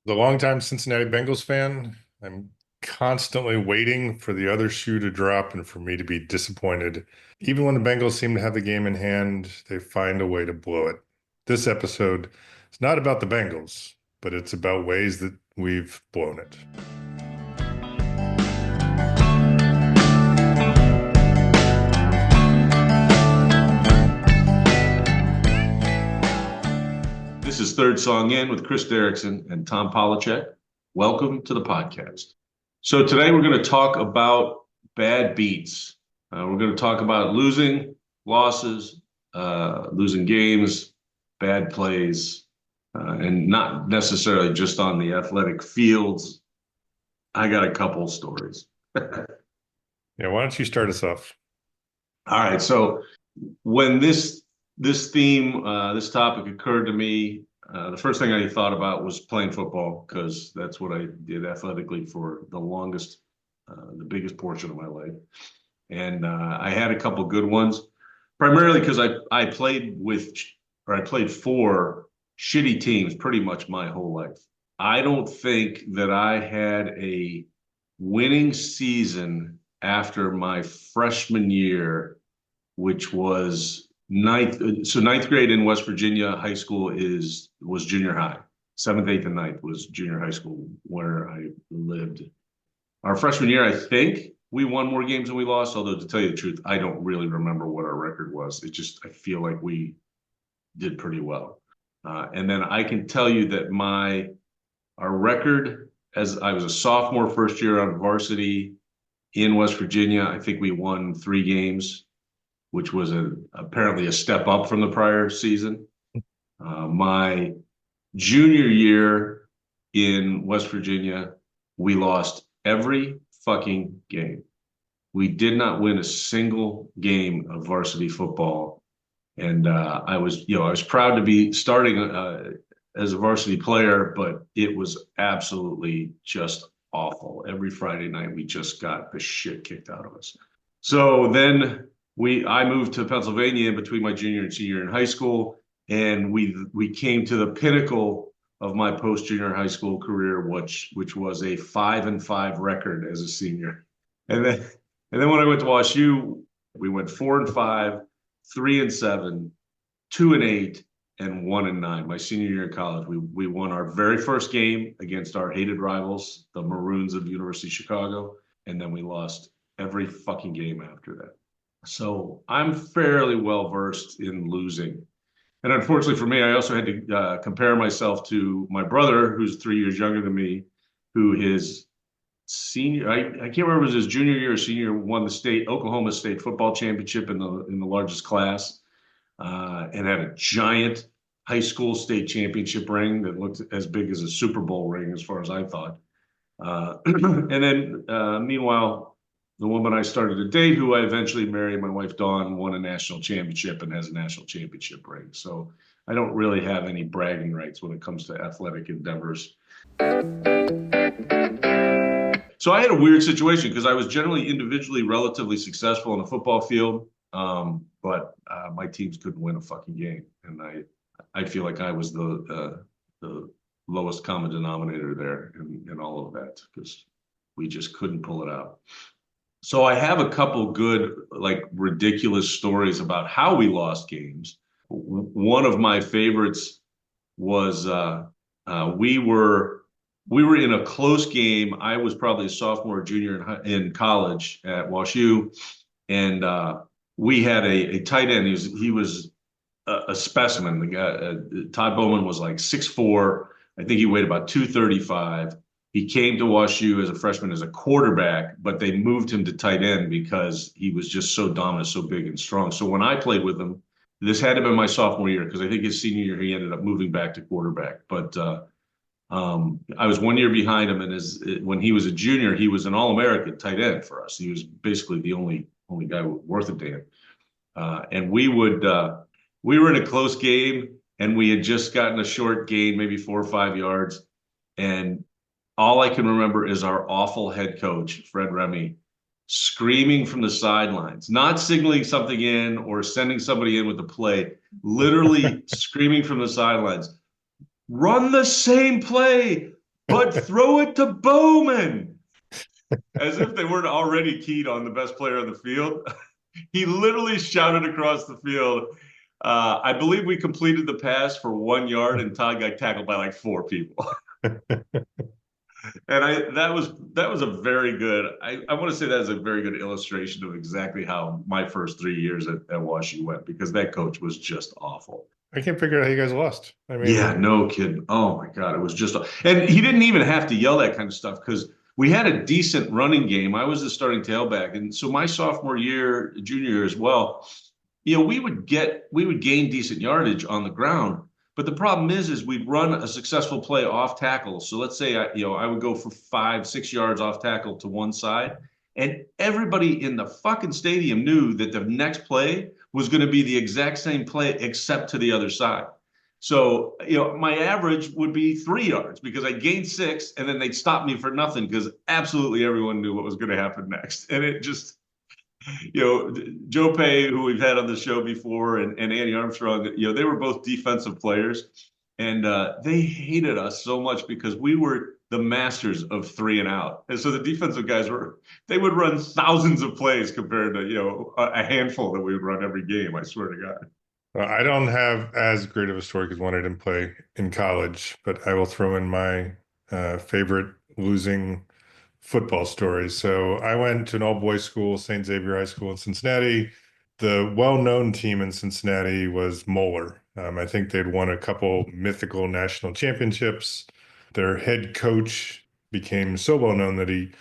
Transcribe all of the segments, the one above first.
The longtime Cincinnati Bengals fan, I'm constantly waiting for the other shoe to drop and for me to be disappointed. Even when the Bengals seem to have the game in hand, they find a way to blow it. This episode is not about the Bengals, but it's about ways that we've blown it. This is Third Song In with Chris Derrickson and Tom Polachek. Welcome to the podcast. So today we're going to talk about bad beats. We're going to talk about losing, losses, losing games, bad plays, and not necessarily just on the athletic fields. I got a couple stories. Yeah, why don't you start us off? All right. So when this topic occurred to me, the first thing I thought about was playing football because that's what I did athletically for the longest, the biggest portion of my life. And I had a couple good ones, primarily because I played for shitty teams pretty much my whole life. I don't think that I had a winning season after my freshman year, which was ninth grade in West Virginia. High school was junior high. 7th, 8th, and 9th was junior high school where I lived. Our freshman year, I think we won more games than we lost. Although to tell you the truth, I don't really remember what our record was. I feel like we did pretty well. And then I can tell you that our record as I was a sophomore first year on varsity in West Virginia, I think we won 3 games, which was apparently a step up from the prior season. My junior year in West Virginia, we lost every fucking game. We did not win a single game of varsity football. And I was proud to be starting as a varsity player, but it was absolutely just awful. Every Friday night, we just got the shit kicked out of us. So then I moved to Pennsylvania between my junior and senior in high school, and we came to the pinnacle of my post-junior high school career, which was a 5-5 record as a senior. And then when I went to WashU, we went 4-5, 3-7, 2-8, and 1-9. My senior year in college, we won our very first game against our hated rivals, the Maroons of University of Chicago, and then we lost every fucking game after that. So I'm fairly well versed in losing. And unfortunately for me, I also had to compare myself to my brother, who's 3 years younger than me, who his senior, I can't remember if it was his junior year or senior, won the Oklahoma State football championship in the largest class, and had a giant high school state championship ring that looked as big as a Super Bowl ring, as far as I thought. And then meanwhile, the woman I started to date, who I eventually married, my wife Dawn, won a national championship and has a national championship ring. So I don't really have any bragging rights when it comes to athletic endeavors. So I had a weird situation because I was generally individually relatively successful in the football field, but my teams couldn't win a fucking game, and I feel like I was the lowest common denominator there in all of that because we just couldn't pull it out. So I have a couple good, like, ridiculous stories about how we lost games. One of my favorites was we were in a close game. I was probably a sophomore or junior in college at WashU, and we had a tight end. He was a specimen. The guy, Todd Bowman, was like 6'4". I think he weighed about 235. He came to WashU as a freshman as a quarterback, but they moved him to tight end because he was just so dominant, so big and strong. So when I played with him, this had to have been my sophomore year because I think his senior year he ended up moving back to quarterback. But I was 1 year behind him, and when he was a junior, he was an All-American tight end for us. He was basically the only guy worth a damn. And we were in a close game, and we had just gotten a short gain, maybe 4 or 5 yards, and all I can remember is our awful head coach, Fred Remy, screaming from the sidelines, not signaling something in or sending somebody in with the play, literally screaming from the sidelines, run the same play, but throw it to Bowman. As if they weren't already keyed on the best player on the field. He literally shouted across the field. I believe we completed the pass for 1 yard, and Todd got tackled by like four people. And that was a very good. I want to say that is a very good illustration of exactly how my first 3 years at WashU went, because that coach was just awful. I can't figure out how you guys lost. I Yeah, mean, no kidding. Oh my God, it was just, and he didn't even have to yell that kind of stuff because we had a decent running game. I was the starting tailback, and so my sophomore year, junior year as well, we would gain decent yardage on the ground. But the problem is we'd run a successful play off tackle. So let's say I would go for 5, 6 yards off tackle to one side, and everybody in the fucking stadium knew that the next play was going to be the exact same play except to the other side. So, my average would be 3 yards because I gained six, and then they'd stop me for nothing because absolutely everyone knew what was going to happen next. And it just, Joe Pay, who we've had on the show before, and Andy Armstrong, they were both defensive players, and they hated us so much because we were the masters of 3 and out. And so the defensive guys they would run thousands of plays compared to, a handful that we would run every game, I swear to God. I don't have as great of a story because one, I didn't play in college, but I will throw in my favorite losing football stories. So I went to an all-boys school, St. Xavier High School in Cincinnati. The well-known team in Cincinnati was Moeller. I think they'd won a couple mythical national championships. Their head coach became so well known that he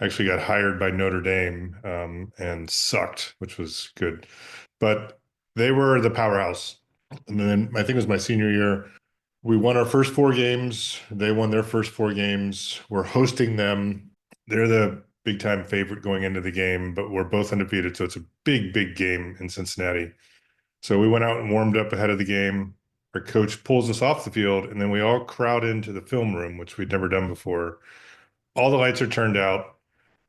actually got hired by Notre Dame and sucked, which was good. But they were the powerhouse. And then I think it was my senior year. We won our first 4 games. They won their first 4 games. We're hosting them. They're the big time favorite going into the game, but we're both undefeated. So it's a big, big game in Cincinnati. So we went out and warmed up ahead of the game. Our coach pulls us off the field, and then we all crowd into the film room, which we'd never done before. All the lights are turned out,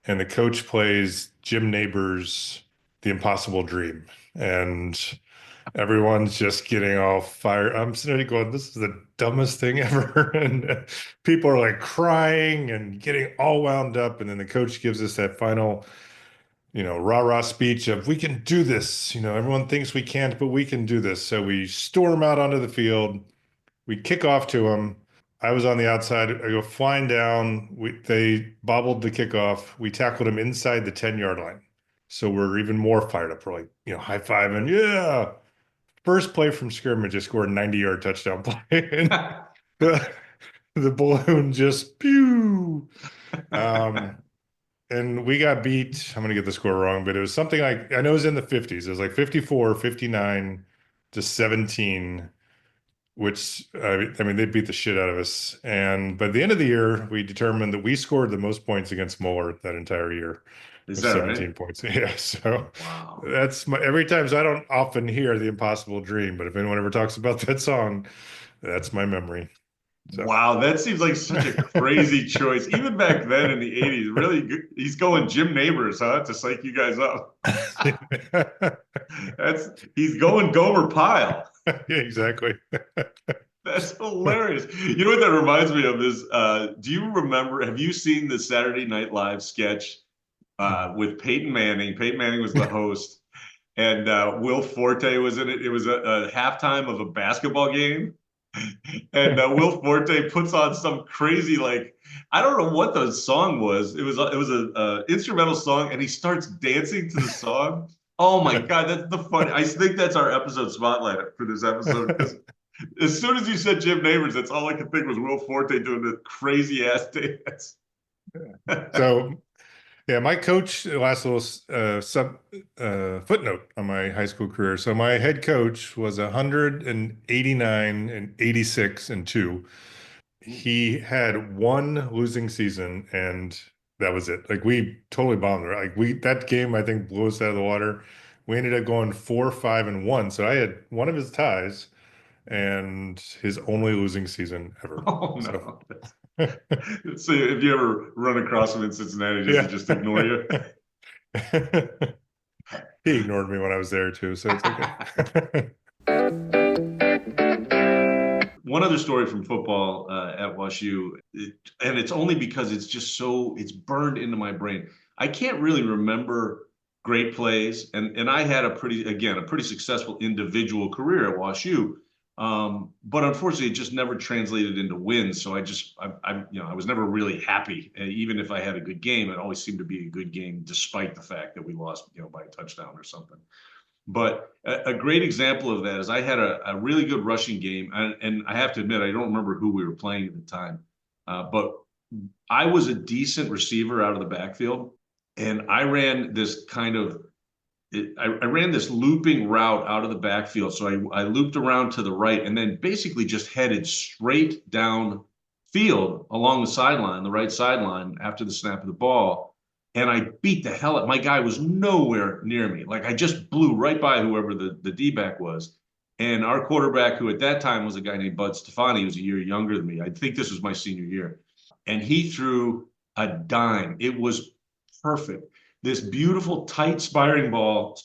and the coach plays Jim Nabors' The Impossible Dream. And everyone's just getting all fired. I'm sitting there going, this is the dumbest thing ever. And people are like crying and getting all wound up. And then the coach gives us that final, rah-rah speech of, we can do this. Everyone thinks we can't, but we can do this. So we storm out onto the field. We kick off to them. I was on the outside. I go flying down. They bobbled the kickoff. We tackled him inside the 10-yard line. So we're even more fired up. We're like, high five and yeah. First play from scrimmage, I scored a 90-yard touchdown play. And the balloon just pew. And we got beat. I'm going to get the score wrong, but it was something like, I know it was in the 50s. It was like 54, 59 to 17, which, I mean, they beat the shit out of us. And by the end of the year, we determined that we scored the most points against Moeller that entire year. Is With that 17 right? points. Yeah. So Wow. that's every time. So I don't often hear The Impossible Dream, but if anyone ever talks about that song, that's my memory. So Wow, that seems like such a crazy choice. Even back then in the 80s, really good. He's going Jim Nabors, huh? To psych you guys up. He's going Gomer Pyle. yeah, exactly. That's hilarious. You know what that reminds me of is do you remember, have you seen the Saturday Night Live sketch with Peyton Manning? Peyton Manning was the host, and Will Forte was in it. It was a halftime of a basketball game. And Will Forte puts on some crazy, like, I don't know what the song was. It was a instrumental song, and he starts dancing to the song. Oh my God, that's the fun. I think that's our episode spotlight for this episode, because as soon as you said Jim Nabors, that's all I could think was Will Forte doing the crazy ass dance. So yeah, my coach, last little footnote on my high school career. So my head coach was 189 and 86 and two. He had one losing season, and that was it. Like we totally bombed it. Like that game, I think blew us out of the water. We ended up going 4-5-1. So I had one of his ties and his only losing season ever. Oh So no. So if you ever run across him in Cincinnati, does he yeah. just ignore you? He ignored me when I was there too, so it's okay. one other story from football at WashU, and it's only because it's just it's burned into my brain. I can't really remember great plays, and I had a pretty successful individual career at WashU. But unfortunately, it just never translated into wins. So I was never really happy. And even if I had a good game, it always seemed to be a good game, despite the fact that we lost, by a touchdown or something. But a great example of that is I had a really good rushing game. And I have to admit, I don't remember who we were playing at the time. But I was a decent receiver out of the backfield. And I ran this I ran this looping route out of the backfield. So I looped around to the right and then basically just headed straight down field along the sideline, the right sideline after the snap of the ball. And I beat the hell out. My guy was nowhere near me. Like I just blew right by whoever the D-back was. And our quarterback, who at that time was a guy named Bud Stefani, was a year younger than me. I think this was my senior year. And he threw a dime. It was perfect. This beautiful, tight spiraling ball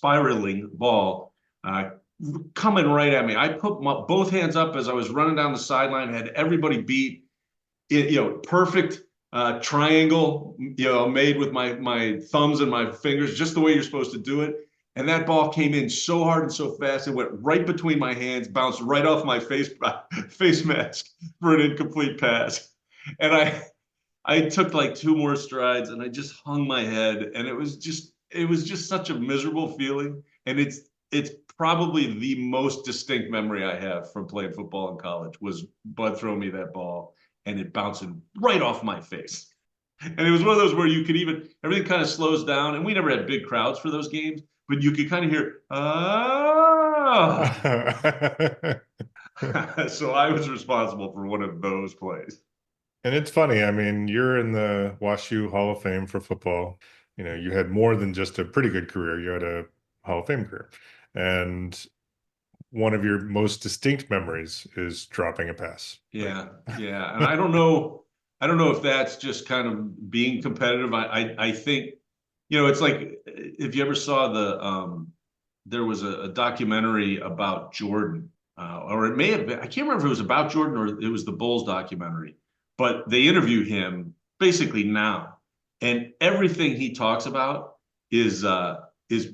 coming right at me. I put both hands up as I was running down the sideline, had everybody beat. Perfect triangle, made with my thumbs and my fingers, just the way you're supposed to do it. And that ball came in so hard and so fast, it went right between my hands, bounced right off my face mask for an incomplete pass. And I took like two more strides and I just hung my head, and it was just such a miserable feeling. And it's probably the most distinct memory I have from playing football in college was Bud throwing me that ball and it bouncing right off my face. And it was one of those where everything kind of slows down, and we never had big crowds for those games, but you could kind of hear, so I was responsible for one of those plays. And it's funny. I mean, you're in the WashU Hall of Fame for football. You had more than just a pretty good career. You had a Hall of Fame career. And one of your most distinct memories is dropping a pass. Yeah, yeah. And I don't know if that's just kind of being competitive. I think, it's like if you ever saw there was a documentary about Jordan, or it may have been, I can't remember if it was about Jordan or it was the Bulls documentary, but they interview him basically now. And everything he talks about is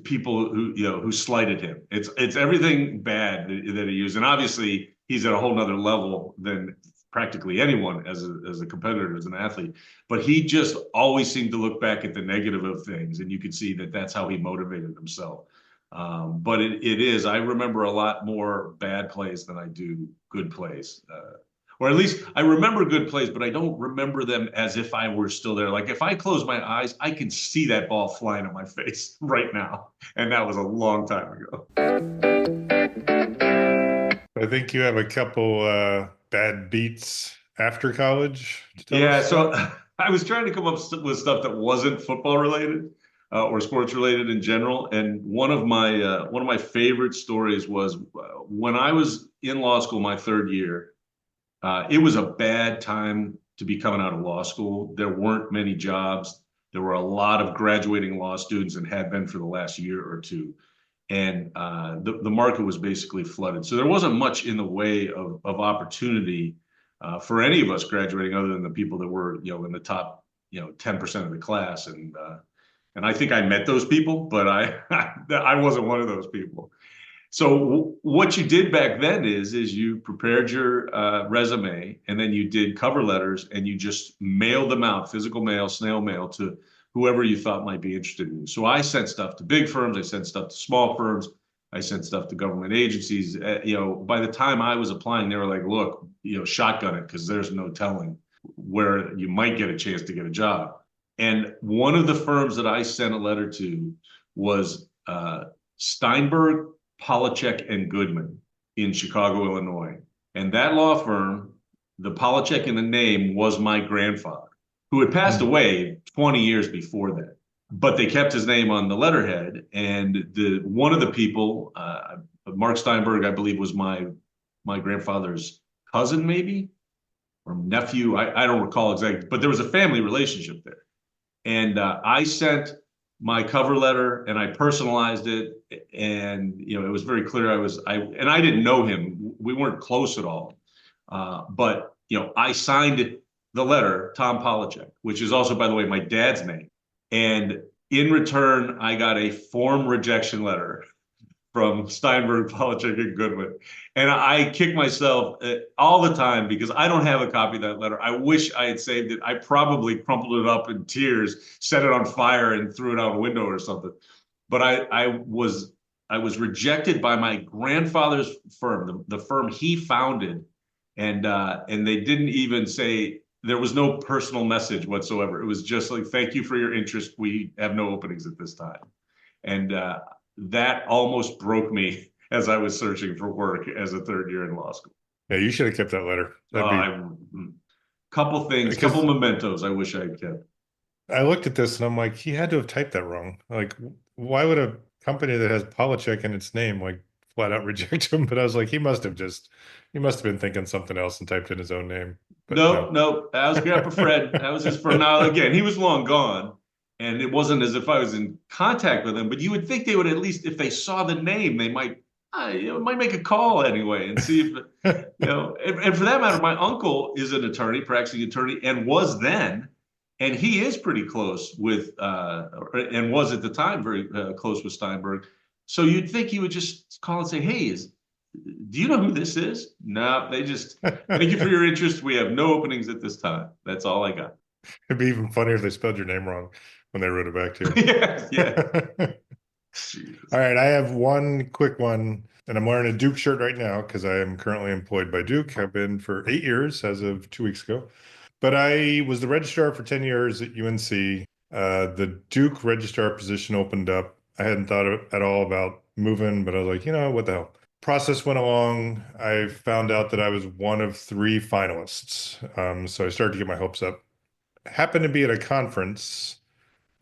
people who slighted him. It's everything bad that he used. And obviously he's at a whole nother level than practically anyone as a competitor, as an athlete. But he just always seemed to look back at the negative of things. And you could see that that's how he motivated himself. But I remember a lot more bad plays than I do good plays. Or at least I remember good plays, but I don't remember them as if I were still there. Like if I close my eyes, I can see that ball flying in my face right now. And that was a long time ago. I think you have a couple bad beats after college. Yeah, so I was trying to come up with stuff that wasn't football related or sports related in general. And one of my favorite stories was when I was in law school my third year. It was a bad time to be coming out of law school. There weren't many jobs. There were a lot of graduating law students and had been for the last year or two. And the market was basically flooded. So there wasn't much in the way of opportunity for any of us graduating other than the people that were, in the top, 10% of the class. And I think I met those people, but I wasn't one of those people. So what you did back then is you prepared your resume, and then you did cover letters, and you just mailed them out, physical mail, snail mail, to whoever you thought might be interested in you. So I sent stuff to big firms, I sent stuff to small firms, I sent stuff to government agencies. By the time I was applying, they were like, look, shotgun it, because there's no telling where you might get a chance to get a job. And one of the firms that I sent a letter to was Steinberg, Polachek and Goodman in Chicago, Illinois. And that law firm, the Polachek in the name, was my grandfather, who had passed away 20 years before that. But they kept his name on the letterhead. And one of the people, Mark Steinberg, I believe, was my grandfather's cousin, maybe, or nephew. I don't recall exactly, but there was a family relationship there. And I sent my cover letter and I personalized it, and it was very clear I didn't know him. We weren't close at all, But I signed the letter, Tom Polachek, which is also, by the way, my dad's name. And in return, I got a form rejection letter from Steinberg, Polachek, and Goodwin. And I kick myself all the time because I don't have a copy of that letter. I wish I had saved it. I probably crumpled it up in tears, set it on fire, and threw it out a window or something. But I was rejected by my grandfather's firm, the firm he founded, and they didn't even say, there was no personal message whatsoever. It was just like, thank you for your interest. We have no openings at this time. And that almost broke me as I was searching for work as a third year in law school. Yeah, you should have kept that letter. Couple things, couple mementos I wish I had kept. I looked at this and I'm like, he had to have typed that wrong. Like, why would a company that has Polachek in its name like flat out reject him? But I was like, he must have been thinking something else and typed in his own name. But no, that was Grandpa Fred. That was his firm. Now again, he was long gone, and it wasn't as if I was in contact with him. But you would think they would, at least if they saw the name, they might make a call anyway and see if and for that matter, my uncle is an attorney, practicing attorney, and was then. And he is pretty close with, and was at the time very close with Steinberg. So you'd think he would just call and say, hey, do you know who this is? No, they just, thank you for your interest. We have no openings at this time. That's all I got. It'd be even funnier if they spelled your name wrong when they wrote it back to you. Yeah. All right, I have one quick one, and I'm wearing a Duke shirt right now because I am currently employed by Duke. I've been for 8 years as of 2 weeks ago. But I was the registrar for 10 years at UNC. The Duke registrar position opened up. I hadn't thought at all about moving, but I was like, what the hell? Process went along. I found out that I was one of 3 finalists. So I started to get my hopes up. Happened to be at a conference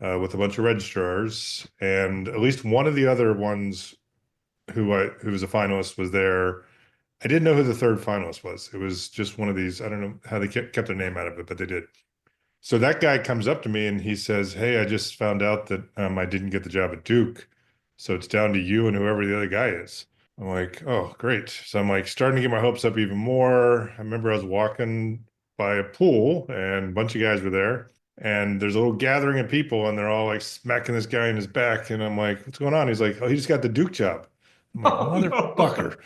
with a bunch of registrars, and at least one of the other ones who was a finalist was there. I didn't know who the third finalist was. It was just one of these, I don't know how they kept their name out of it, but they did. So that guy comes up to me and he says, hey, I just found out that I didn't get the job at Duke. So it's down to you and whoever the other guy is. I'm like, oh, great. So I'm like starting to get my hopes up even more. I remember I was walking by a pool and a bunch of guys were there. And there's a little gathering of people and they're all like smacking this guy in his back. And I'm like, what's going on? He's like, oh, he just got the Duke job. I'm like, motherfucker.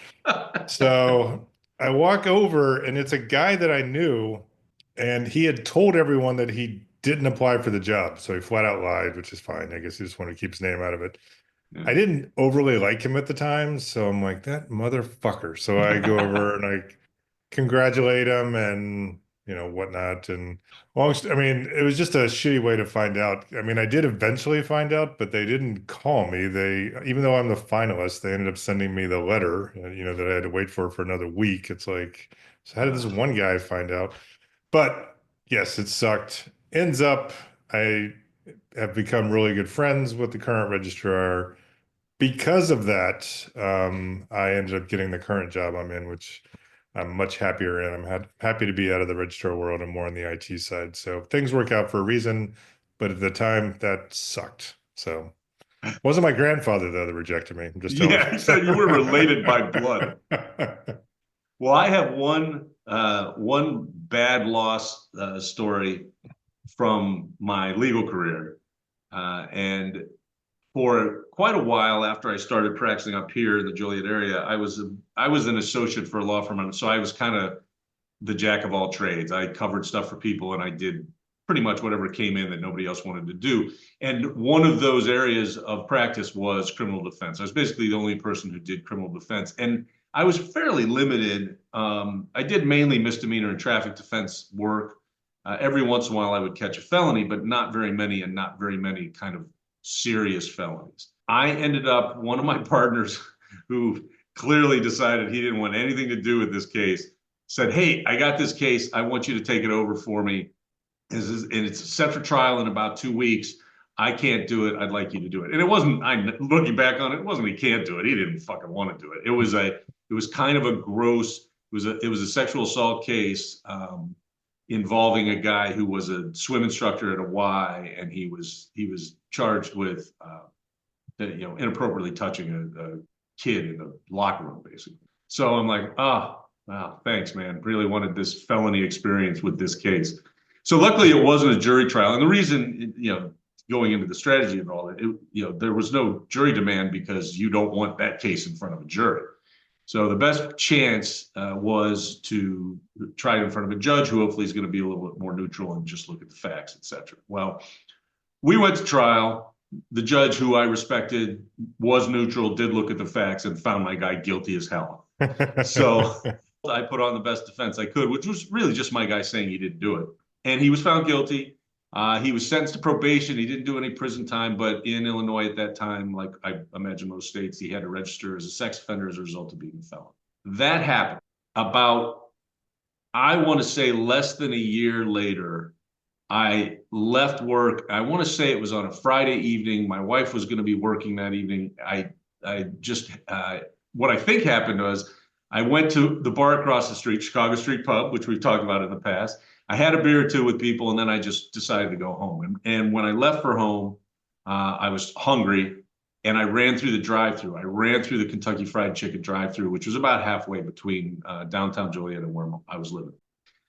So I walk over and it's a guy that I knew, and he had told everyone that he didn't apply for the job. So he flat out lied, which is fine. I guess he just wanted to keep his name out of it. Yeah. I didn't overly like him at the time. So I'm like, that motherfucker. So I go over and I congratulate him and, whatnot. And it was just a shitty way to find out. I mean, I did eventually find out, but they didn't call me. Even though I'm the finalist, they ended up sending me the letter, that I had to wait for another week. It's like, so how did this one guy find out? But yes, it sucked. Ends up, I have become really good friends with the current registrar. Because of that, I ended up getting the current job I'm in, which I'm much happier in. I'm happy to be out of the registrar world and more on the IT side. So things work out for a reason, but at the time that sucked. So it wasn't my grandfather though that rejected me. I'm just telling you. He said you were related by blood. Well, I have one bad loss story from my legal career, and for quite a while after I started practicing up here in the Joliet area, I was an associate for a law firm, so I was kind of the jack of all trades. I covered stuff for people, and I did pretty much whatever came in that nobody else wanted to do. And one of those areas of practice was criminal defense. I was basically the only person who did criminal defense, and I was fairly limited. I did mainly misdemeanor and traffic defense work. Every once in a while, I would catch a felony, but not very many, and not very many kind of serious felonies. I ended up, one of my partners who clearly decided he didn't want anything to do with this case said, hey, I got this case. I want you to take it over for me. And it's set for trial in about 2 weeks. I can't do it. I'd like you to do it. And it wasn't, I'm looking back on it, it wasn't he can't do it. He didn't fucking want to do it. It was kind of a gross, it was a sexual assault case involving a guy who was a swim instructor at a Y, and he was charged with inappropriately touching a kid in the locker room, basically. So I'm like, Wow, thanks, man. Really wanted this felony experience with this case. So luckily it wasn't a jury trial. And the reason, going into the strategy of all there was no jury demand because you don't want that case in front of a jury. So the best chance was to try it in front of a judge who hopefully is going to be a little bit more neutral and just look at the facts, et cetera. Well, we went to trial. The judge, who I respected, was neutral, did look at the facts, and found my guy guilty as hell. So I put on the best defense I could, which was really just my guy saying he didn't do it. And he was found guilty. He was sentenced to probation. He didn't do any prison time, but in Illinois at that time, like I imagine most states, he had to register as a sex offender as a result of being a felon. That happened about, I want to say, less than a year later. I left work. I want to say it was on a Friday evening. My wife was going to be working that evening. I just, what I think happened was I went to the bar across the street, Chicago Street Pub, which we've talked about in the past. I had a beer or two with people, and then I just decided to go home. And when I left for home, I was hungry, and I ran through the drive-through. I ran through the Kentucky Fried Chicken drive-through, which was about halfway between downtown Joliet and where I was living.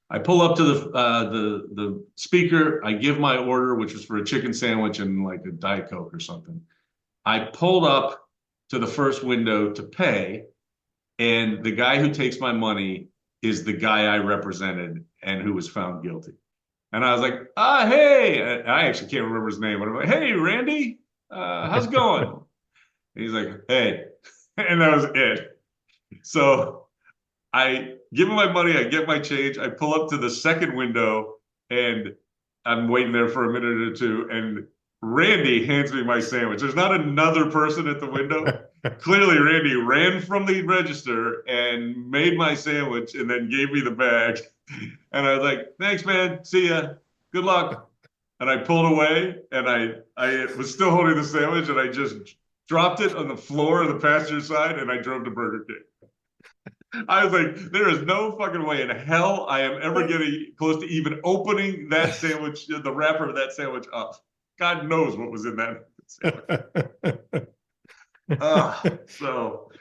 I pull up to the speaker. I give my order, which was for a chicken sandwich and like a Diet Coke or something. I pulled up to the first window to pay, and the guy who takes my money is the guy I represented and who was found guilty. And I was like, hey, I actually can't remember his name, but I'm like, hey, Randy, how's it going? And he's like, hey, and that was it. So I give him my money, I get my change, I pull up to the second window, and I'm waiting there for a minute or two, and Randy hands me my sandwich. There's not another person at the window. Clearly, Randy ran from the register and made my sandwich and then gave me the bag. And I was like, thanks, man. See ya. Good luck. And I pulled away, and I was still holding the sandwich, and I just dropped it on the floor of the passenger side, and I drove to Burger King. I was like, there is no fucking way in hell I am ever getting close to even opening that sandwich, the wrapper of that sandwich up. God knows what was in that sandwich. So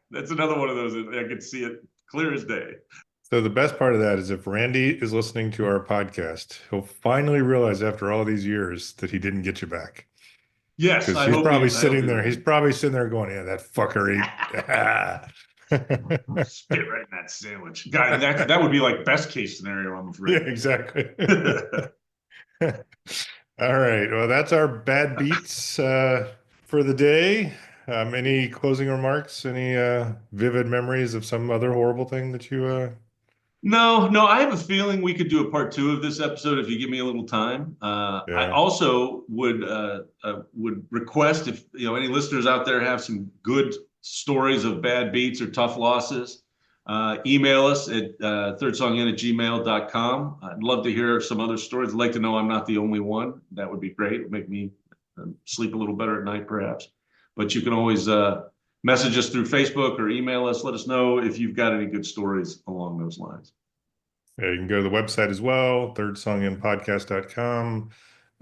that's another one of those. I could see it clear as day. So the best part of that is if Randy is listening to our podcast, he'll finally realize after all these years that he didn't get you back. Yes, Because he's probably sitting there. He's probably sitting there going, "Yeah, that fucker spit right in that sandwich." God, that would be like best case scenario, I'm afraid. Yeah, exactly. All right. Well, that's our bad beats for the day. Any closing remarks? Any vivid memories of some other horrible thing that you No, I have a feeling we could do a part two of this episode if you give me a little time. Yeah. I also would request, if any listeners out there have some good stories of bad beats or tough losses, email us at thirdsongin@gmail.com. I'd love to hear some other stories. I'd like to know I'm not the only one. That would be great. It would make me sleep a little better at night, perhaps. But you can always message us through Facebook or email us. Let us know if you've got any good stories along those lines. Yeah, you can go to the website as well, thirdsonginpodcast.com,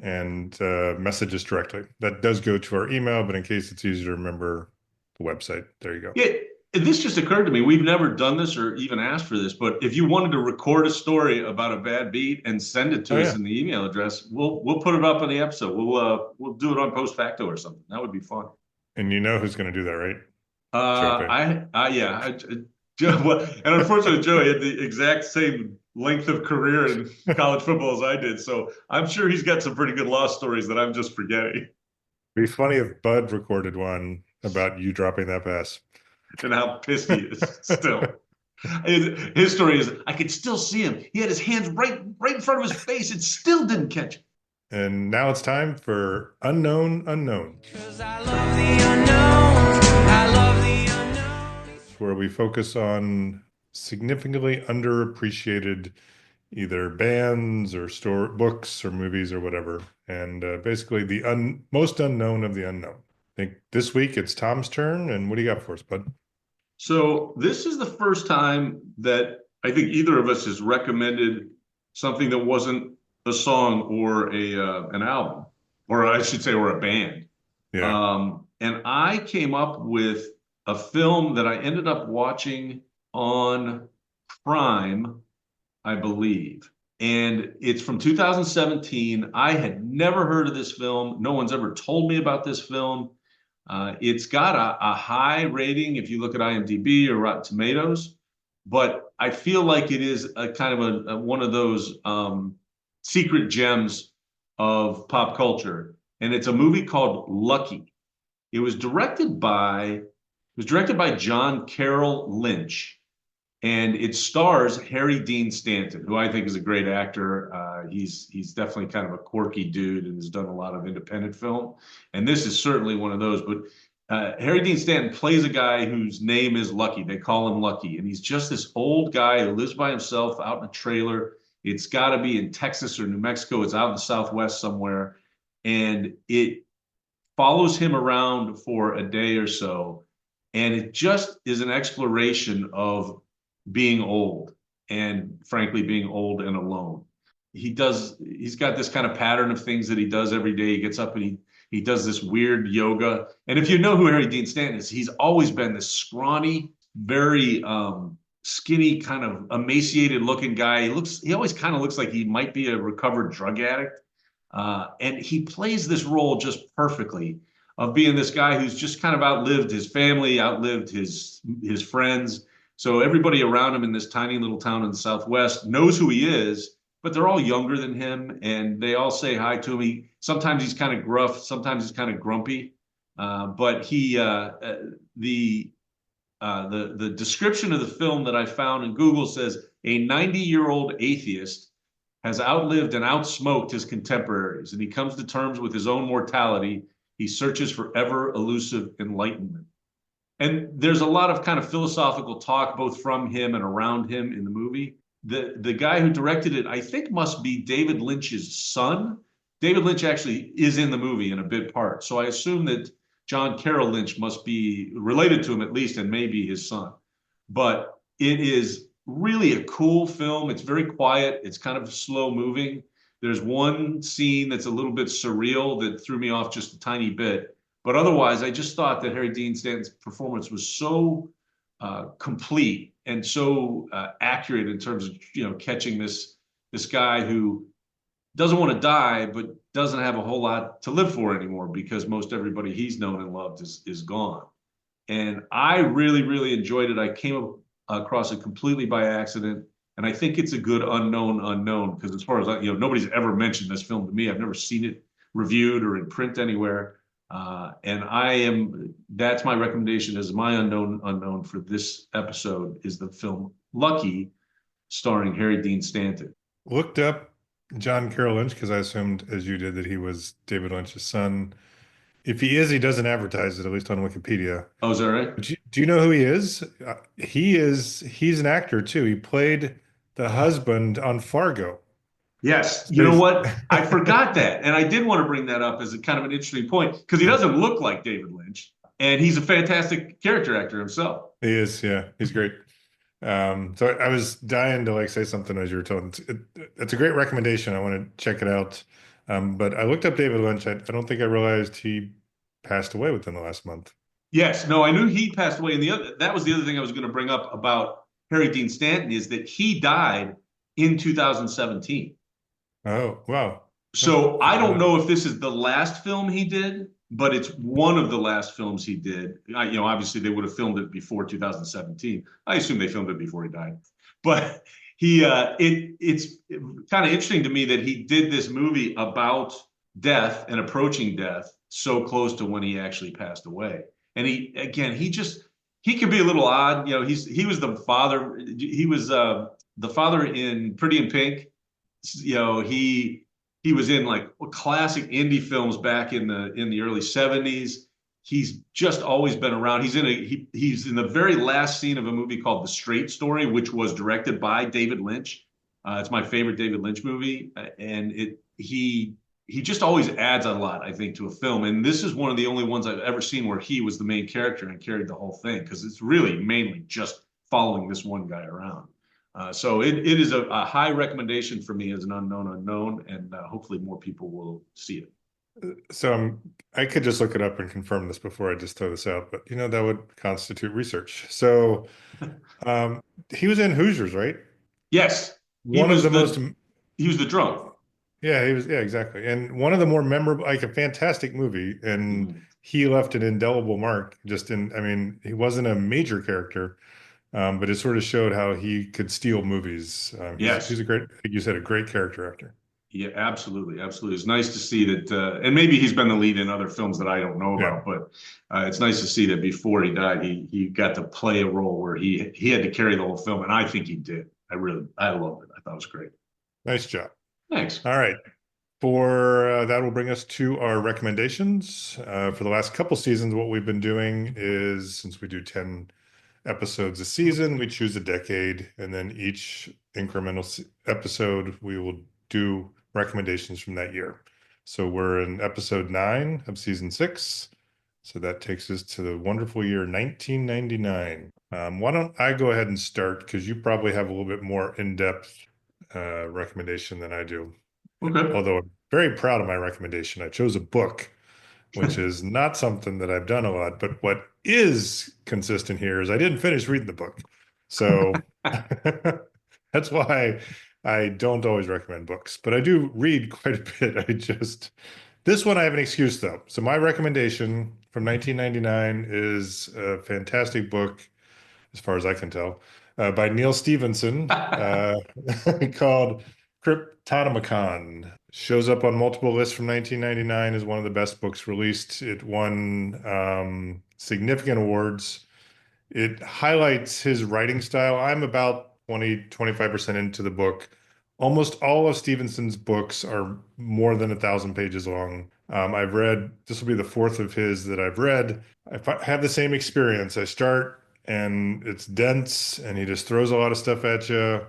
and message us directly. That does go to our email, but in case it's easier to remember the website, there you go. Yeah, this just occurred to me. We've never done this or even asked for this, but if you wanted to record a story about a bad beat and send it to us in the email address, we'll put it up in the episode. We'll do it on post facto or something. That would be fun. And you know who's going to do that, right? Yeah. Joe, and unfortunately, Joe had the exact same length of career in college football as I did. So I'm sure he's got some pretty good loss stories that I'm just forgetting. It'd be funny if Bud recorded one about you dropping that pass. And how pissed he is still. His story is, I could still see him. He had his hands right in front of his face and still didn't catch it. And now it's time for Unknown Unknown. 'Cause I love the unknown. I love the unknown. Where we focus on significantly underappreciated either bands or books or movies or whatever. And basically the most unknown of the unknown. I think this week it's Tom's turn. And what do you got for us, Bud? So this is the first time that I think either of us has recommended something that wasn't a song or an album, or I should say, or a band. Yeah. And I came up with a film that I ended up watching on Prime, I believe. And it's from 2017. I had never heard of this film. No one's ever told me about this film. It's got a high rating if you look at IMDb or Rotten Tomatoes, but I feel like it is a kind of one of those secret gems of pop culture. And it's a movie called Lucky. It was directed by John Carroll Lynch, and it stars Harry Dean Stanton, who I think is a great actor. He's definitely kind of a quirky dude and has done a lot of independent film, and this is certainly one of those. But Harry Dean Stanton plays a guy whose name is Lucky. They call him Lucky, and he's just this old guy who lives by himself out in a trailer. It's got to be in Texas or New Mexico. It's out in the Southwest somewhere, and it follows him around for a day or so, and it just is an exploration of being old, and frankly being old and alone. He's got this kind of pattern of things that he does every day. He gets up and he does this weird yoga. And if you know who Harry Dean Stanton is, he's always been this scrawny, very skinny, kind of emaciated looking guy. He always kind of looks like he might be a recovered drug addict. And he plays this role just perfectly, of being this guy who's just kind of outlived his family, outlived his friends. So everybody around him in this tiny little town in the Southwest knows who he is, but they're all younger than him, and they all say hi to him. Sometimes he's kind of gruff, sometimes he's kind of grumpy. But the description of the film that I found in Google says a 90-year-old atheist has outlived and outsmoked his contemporaries, and he comes to terms with his own mortality. He searches for ever elusive enlightenment. And there's a lot of kind of philosophical talk both from him and around him in the movie. The guy who directed it, I think, must be David Lynch's son. David Lynch actually is in the movie in a bit part. So I assume that John Carroll Lynch must be related to him at least, and maybe his son. But it is really a cool film. It's very quiet. It's kind of slow moving. There's one scene that's a little bit surreal that threw me off just a tiny bit. But otherwise, I just thought that Harry Dean Stanton's performance was so complete and so accurate in terms of catching this guy who doesn't want to die, but doesn't have a whole lot to live for anymore, because most everybody he's known and loved is gone. And I really, really enjoyed it. I came across it completely by accident, and I think it's a good unknown, because as far as nobody's ever mentioned this film to me. I've never seen it reviewed or in print anywhere. And that's my recommendation as my unknown for this episode is the film Lucky, starring Harry Dean Stanton. Looked up John Carroll Lynch because I assumed, as you did, that he was David Lynch's son. If he is, he doesn't advertise it, at least on Wikipedia. Oh, is that right? But do you know who he is? He's an actor too. He played the husband on Fargo. Yes. You know what? I forgot that. And I did want to bring that up as a kind of an interesting point, because he doesn't look like David Lynch, and he's a fantastic character actor himself. He is, yeah. He's great. So I was dying to say something as you were telling. It's a great recommendation. I want to check it out. But I looked up David Lynch. I don't think I realized he passed away within the last month. Yes. No, I knew he passed away. And that was the other thing I was going to bring up about Harry Dean Stanton, is that he died in 2017. Oh, wow. So I don't know if this is the last film he did, but it's one of the last films he did. Obviously they would have filmed it before 2017. I assume they filmed it before he died. But it's kind of interesting to me that he did this movie about death and approaching death so close to when he actually passed away. And he can be a little odd. He was the father. He was the father in Pretty in Pink. He was in classic indie films back in the early 70s. He's just always been around. He's in the very last scene of a movie called The Straight Story, which was directed by David Lynch. It's my favorite David Lynch movie, and he just always adds a lot, I think, to a film. And this is one of the only ones I've ever seen where he was the main character and carried the whole thing, because it's really mainly just following this one guy around. So it is a high recommendation for me as an unknown, and hopefully more people will see it. So I could just look it up and confirm this before I just throw this out, but that would constitute research. So um, he was in Hoosiers, right? Yes, he One of was the most, the drunk. yeah, he was, yeah, exactly. And one of the more memorable, like a fantastic movie, and Mhm. he left an indelible mark just in, I mean, he wasn't a major character, but it sort of showed how he could steal movies. He's Yes. a great, like you said, a great character actor. Yeah, absolutely, absolutely. It's nice to see that, and maybe he's been the lead in other films that I don't know Yeah, about, but it's nice to see that before he died, he got to play a role where he had to carry the whole film, and I think he did. I loved it. I thought it was great. nice job. Thanks. All right. For that will bring us to our recommendations. For the last couple seasons, what we've been doing is since we do 10 episodes a season, we choose a decade, and then each incremental episode, we will do recommendations from that year. So we're in episode 9 of season 6. So that takes us to the wonderful year 1999. Why don't I go ahead and start because you probably have a little bit more in-depth recommendation than I do. Okay. Although I'm very proud of my recommendation. I chose a book, which is not something that I've done a lot, but what is consistent here is I didn't finish reading the book. So that's why I don't always recommend books, but I do read quite a bit. This one I have an excuse though. So my recommendation from 1999 is a fantastic book, as far as I can tell, by Neil Stevenson, called Cryptonomicon. Shows up on multiple lists from 1999 as one of the best books released. It won significant awards. It highlights his writing style. I'm about 25% into the book. Almost all of Stevenson's books are more than 1,000 pages long. I've read, this will be the fourth of his that I've read. I have the same experience. I start and it's dense and he just throws a lot of stuff at you.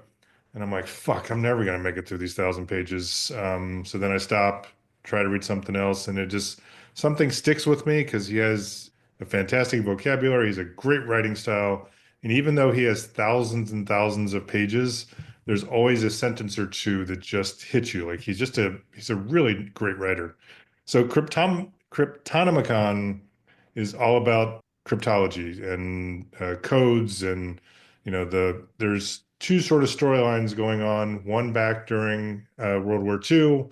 And I'm like, fuck, I'm never going to make it through these 1,000 pages. So then I stop, try to read something else, and something sticks with me because he has a fantastic vocabulary. He's a great writing style. And even though he has thousands and thousands of pages, there's always a sentence or two that just hits you. Like he's a really great writer. So Cryptonomicon is all about cryptology and codes and there's two sort of storylines going on. One back during World War II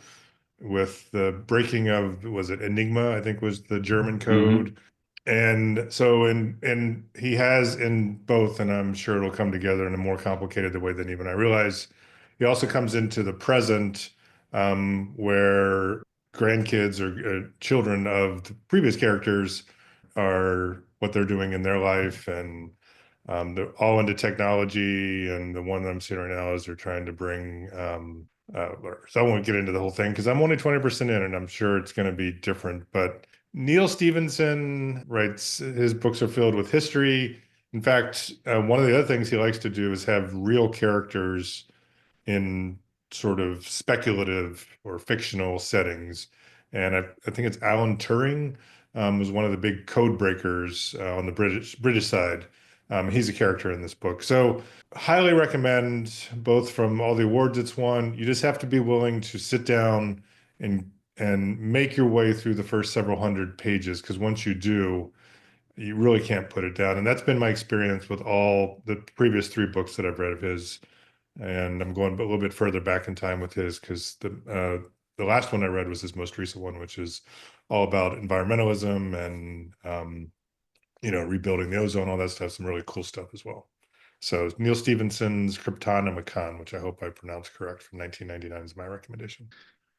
with the breaking of, was it Enigma, I think was the German Hmm. code. And so and he has in both, and I'm sure it'll come together in a more complicated way than even I realize. He also comes into the present, where grandkids or children of the previous characters are what they're doing in their life, and they're all into technology. And the one that I'm seeing right now is they're trying to bring so I won't get into the whole thing because I'm only 20% in and I'm sure it's going to be different. But Neil Stevenson writes, his books are filled with history. In fact, one of the other things he likes to do is have real characters in sort of speculative or fictional settings. And I think it's Alan Turing, was one of the big code breakers on the British side. He's a character in this book. So highly recommend, both from all the awards it's won. You just have to be willing to sit down and make your way through the first several hundred pages, because once you do, you really can't put it down. And that's been my experience with all the previous 3 books that I've read of his. And I'm going a little bit further back in time with his because the last one I read was his most recent one, which is all about environmentalism and rebuilding the ozone, all that stuff. Some really cool stuff as well. So Neil Stephenson's Cryptonomicon, which I hope I pronounced correct, from 1999 is my recommendation.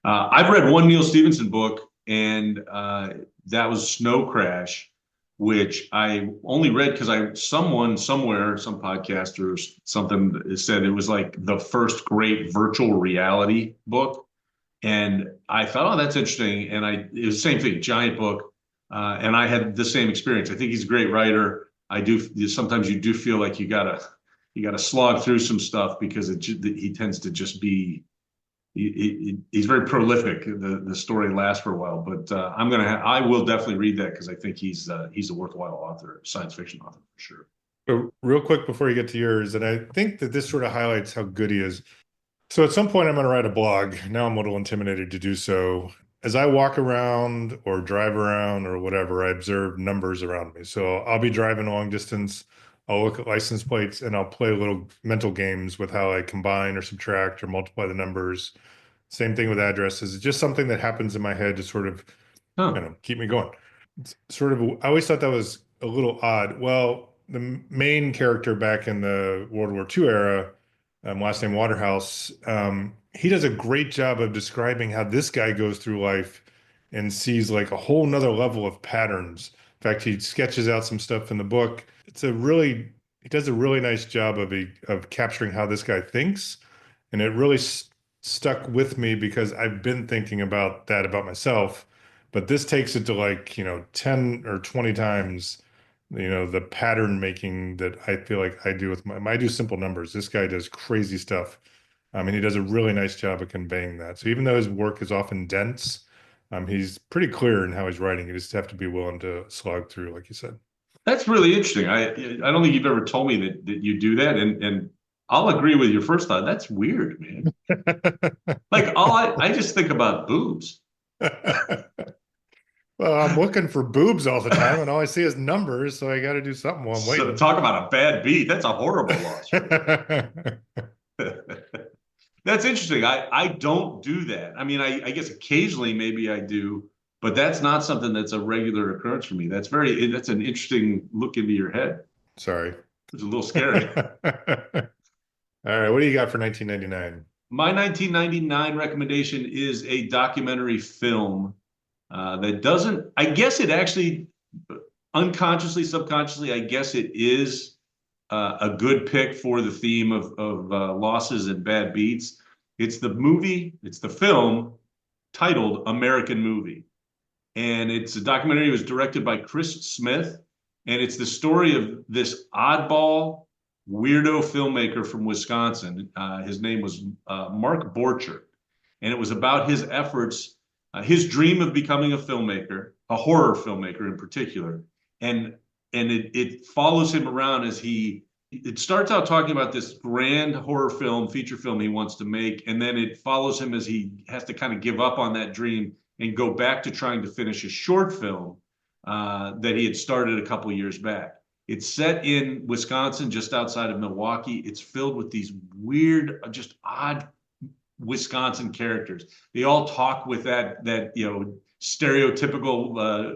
I've read one Neil Stevenson book, and that was Snow Crash, which I only read because someone somewhere, some podcaster or something said it was like the first great virtual reality book. And I thought, oh, that's interesting. And it was the same thing, giant book. And I had the same experience. I think he's a great writer. I do. Sometimes you do feel like you gotta slog through some stuff because he tends to just be he's very prolific. The story lasts for a while, but I will definitely read that because I think he's a worthwhile author, science fiction author for sure. But real quick before you get to yours, and I think that this sort of highlights how good he is. So at some point, I'm going to write a blog. Now I'm a little intimidated to do so. as I walk around or drive around or whatever, I observe numbers around me. So I'll be driving a long distance. I'll look at license plates and I'll play little mental games with how I combine or subtract or multiply the numbers. Same thing with addresses. It's just something that happens in my head to sort of, Huh. keep me going. It's sort of, I always thought that was a little odd. Well, the main character back in the World War II era, last name Waterhouse, he does a great job of describing how this guy goes through life and sees like a whole nother level of patterns. In fact, he sketches out some stuff in the book. He does a really nice job of capturing how this guy thinks. And it really stuck with me because I've been thinking about that about myself. But this takes it to like, 10 or 20 times, the pattern making that I feel like I do with I do simple numbers. This guy does crazy stuff. I mean, he does a really nice job of conveying that. So even though his work is often dense, he's pretty clear in how he's writing. You just have to be willing to slog through, like you said. That's really interesting. I don't think you've ever told me that you do that, and I'll agree with your first thought. That's weird, man. Like I just think about boobs. Well, I'm looking for boobs all the time, and all I see is numbers, so I got to do something while I'm So waiting. talk about a bad beat. That's a horrible loss. That's interesting. I don't do that. I mean, I guess occasionally maybe I do, but that's not something that's a regular occurrence for me. That's an interesting look into your head. Sorry. It's a little scary. All right, what do you got for 1999? My 1999 recommendation is a documentary film that doesn't, I guess it actually unconsciously, subconsciously, I guess it is a good pick for the theme of losses and bad beats. It's the film titled American Movie. And it's a documentary. It was directed by Chris Smith. And it's the story of this oddball, weirdo filmmaker from Wisconsin. His name was Mark Borchardt. And it was about his efforts, his dream of becoming a filmmaker, a horror filmmaker in particular. And it follows him around as it starts out talking about this grand horror film, feature film he wants to make, and then it follows him as he has to kind of give up on that dream and go back to trying to finish a short film that he had started a couple years back. It's set in Wisconsin, just outside of Milwaukee. It's filled with these weird, just odd Wisconsin characters. They all talk with that stereotypical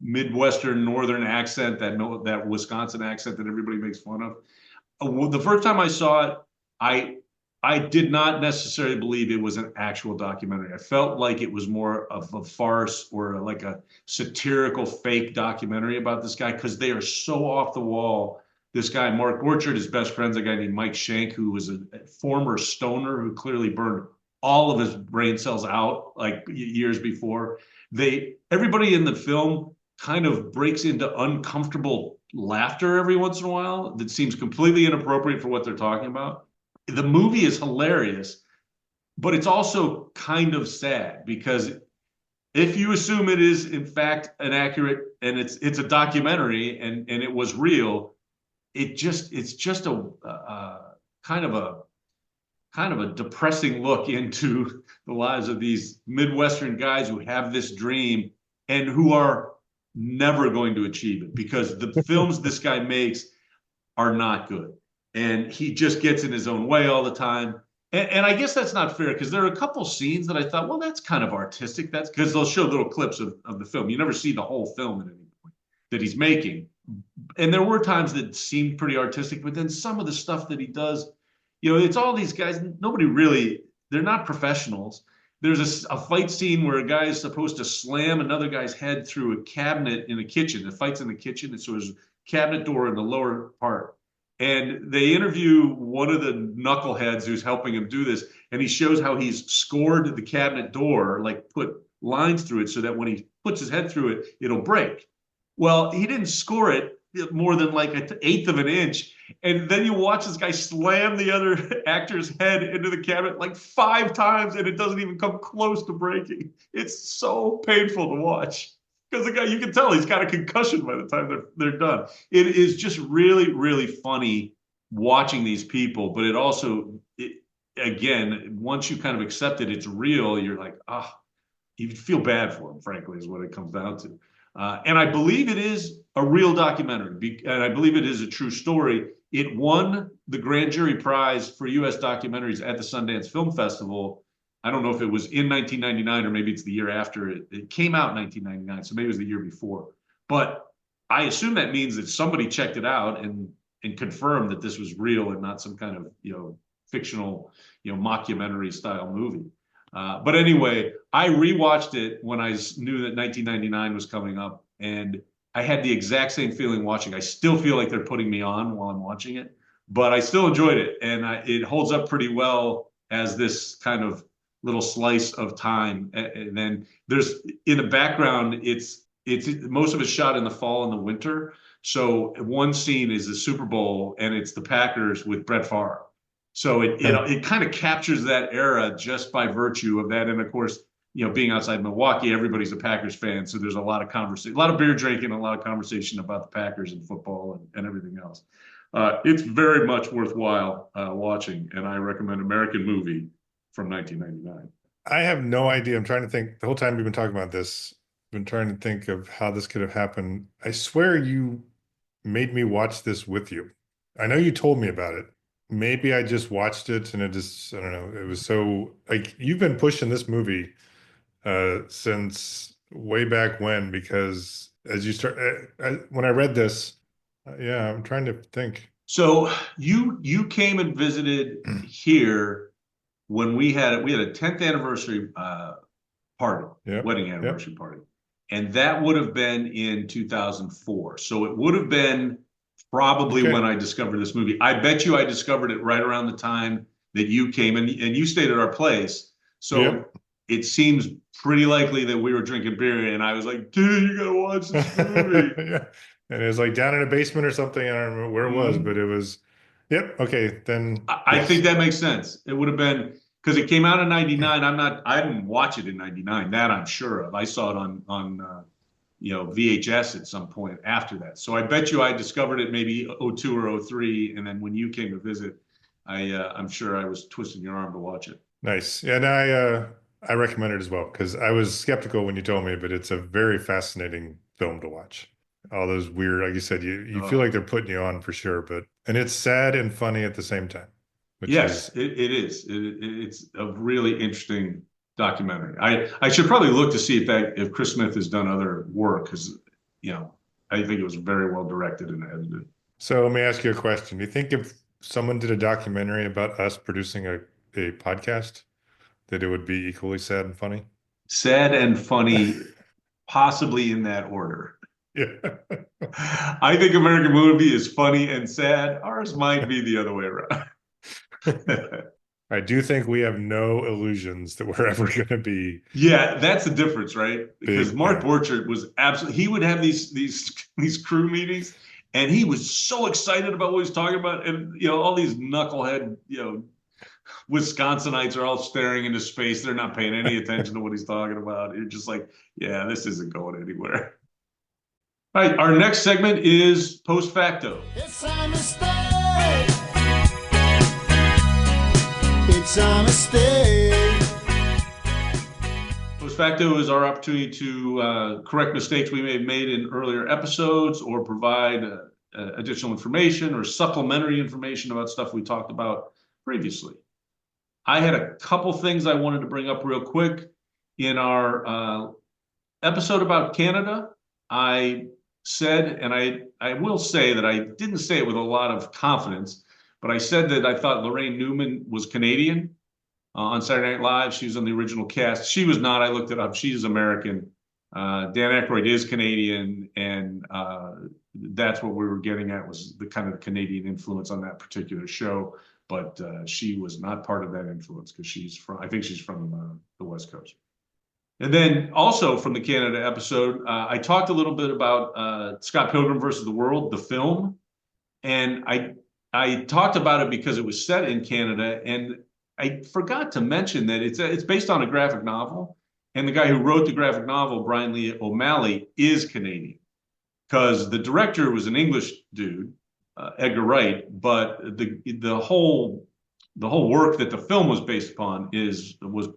Midwestern Northern accent, that Wisconsin accent that everybody makes fun of. The first time I saw it, I did not necessarily believe it was an actual documentary. I felt like it was more of a farce or like a satirical fake documentary about this guy because they are so off the wall. This guy, Mark Borchardt, his best friend's a guy named Mike Shank, who was a former stoner who clearly burned all of his brain cells out like years before. Everybody in the film kind of breaks into uncomfortable laughter every once in a while that seems completely inappropriate for what they're talking about. The movie is hilarious, but it's also kind of sad because if you assume it is in fact an accurate and it's a documentary and it was real, it's just a kind of a depressing look into the lives of these Midwestern guys who have this dream and who are never going to achieve it because the films this guy makes are not good. And he just gets in his own way all the time. And I guess that's not fair because there are a couple scenes that I thought, well, that's kind of artistic. That's because they'll show little clips of the film. You never see the whole film at any point that he's making. And there were times that seemed pretty artistic, but then some of the stuff that he does, it's all these guys, they're not professionals. There's a fight scene where a guy is supposed to slam another guy's head through a cabinet in a kitchen. The fight's in the kitchen, and so there's a cabinet door in the lower part. And they interview one of the knuckleheads who's helping him do this, and he shows how he's scored the cabinet door, like put lines through it so that when he puts his head through it, it'll break. Well, he didn't score it more than like an eighth of an inch. And then you watch this guy slam the other actor's head into the cabinet like 5 times, and it doesn't even come close to breaking. It's so painful to watch. Because the guy, you can tell he's got a concussion by the time they're done. It is just really, really funny watching these people, but it also, again, once you kind of accept it, it's real. You're like, you feel bad for him, frankly, is what it comes down to. And I believe it is a real documentary, and I believe it is a true story. It won the grand jury prize for U.S. documentaries at the Sundance Film Festival. I don't know if it was in 1999 or maybe it's the year after. It came out in 1999, so maybe it was the year before. But I assume that means that somebody checked it out and confirmed that this was real and not some kind of fictional mockumentary style movie. But anyway, I rewatched it when I knew that 1999 was coming up, and I had the exact same feeling watching. I still feel like they're putting me on while I'm watching it, but I still enjoyed it, and it holds up pretty well as this kind of little slice of time. And then there's in the background, it's most of it's shot in the fall and the winter. So one scene is the Super Bowl, and it's the Packers with Brett Favre. So it kind of captures that era just by virtue of that. And of course, being outside Milwaukee, everybody's a Packers fan. So there's a lot of conversation, a lot of beer drinking, a lot of conversation about the Packers and football and everything else. It's very much worthwhile watching. And I recommend American Movie from 1999. I have no idea. I'm trying to think the whole time we've been talking about this, I've been trying to think of how this could have happened. I swear you made me watch this with you. I know you told me about it. Maybe I just watched it and I don't know. It was so like you've been pushing this movie since way back when, because as you start, when I read this, yeah, I'm trying to think. So you came and visited here when we had a 10th anniversary party, wedding anniversary party, and that would have been in 2004. So it would have been probably when I discovered this movie. I bet you I discovered it right around the time that you came and you stayed at our place. So it seems pretty likely that we were drinking beer and I was like, dude, you gotta watch this movie. Yeah. And it was like down in a basement or something. I don't remember where it was, but it was, okay. Then I think that makes sense. It would have been because it came out in 99. I didn't watch it in 99. That I'm sure of. I saw it on VHS at some point after that. So I bet you I discovered it maybe 02 or 03. And then when you came to visit, I'm sure I was twisting your arm to watch it. Nice. Yeah, and I recommend it as well because I was skeptical when you told me, but it's a very fascinating film to watch. All those weird, like you said, you feel like they're putting you on for sure, and it's sad and funny at the same time. Yes, it is. It's a really interesting documentary. I should probably look to see if Chris Smith has done other work because I think it was very well directed and edited. So let me ask you a question. Do you think if someone did a documentary about us producing a podcast, that it would be equally sad and funny? Sad and funny, possibly in that order. Yeah. I think American Movie is funny and sad. Ours might be the other way around. I do think we have no illusions that we're ever going to be. Yeah, that's the difference, right? Because Mark Borchardt was absolutely, he would have these crew meetings and he was so excited about what he was talking about. And, all these knucklehead, Wisconsinites are all staring into space. They're not paying any attention to what he's talking about. You're just like, yeah, this isn't going anywhere. All right, our next segment is Post Facto. It's a mistake. It's a mistake. Post Facto is our opportunity to correct mistakes we may have made in earlier episodes or provide additional information or supplementary information about stuff we talked about previously. I had a couple things I wanted to bring up real quick. In our episode about Canada, I said, and I will say that I didn't say it with a lot of confidence, but I said that I thought Lorraine Newman was Canadian on Saturday Night Live. She was on the original cast. She was not. I looked it up. She's American. Dan Aykroyd is Canadian, and that's what we were getting at was the kind of Canadian influence on that particular show. But she was not part of that influence because I think she's from the West Coast. And then also from the Canada episode, I talked a little bit about Scott Pilgrim versus the World, the film. And I talked about it because it was set in Canada. And I forgot to mention that it's based on a graphic novel. And the guy who wrote the graphic novel, Brian Lee O'Malley, is Canadian. Because the director was an English dude, Edgar Wright, but the whole work that the film was based upon was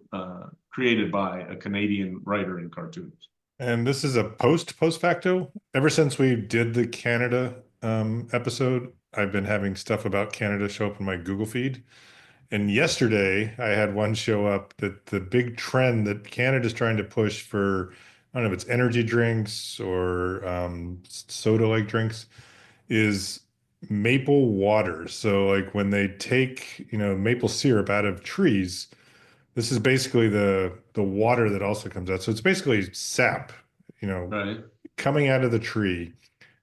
created by a Canadian writer and cartoonist. And this is a post facto. Ever since we did the Canada episode, I've been having stuff about Canada show up in my Google feed. And yesterday, I had one show up that the big trend that Canada's trying to push for, I don't know if it's energy drinks or soda-like drinks, is maple water. So like when they take, maple syrup out of trees, this is basically the water that also comes out. So it's basically sap, Right. coming out of the tree,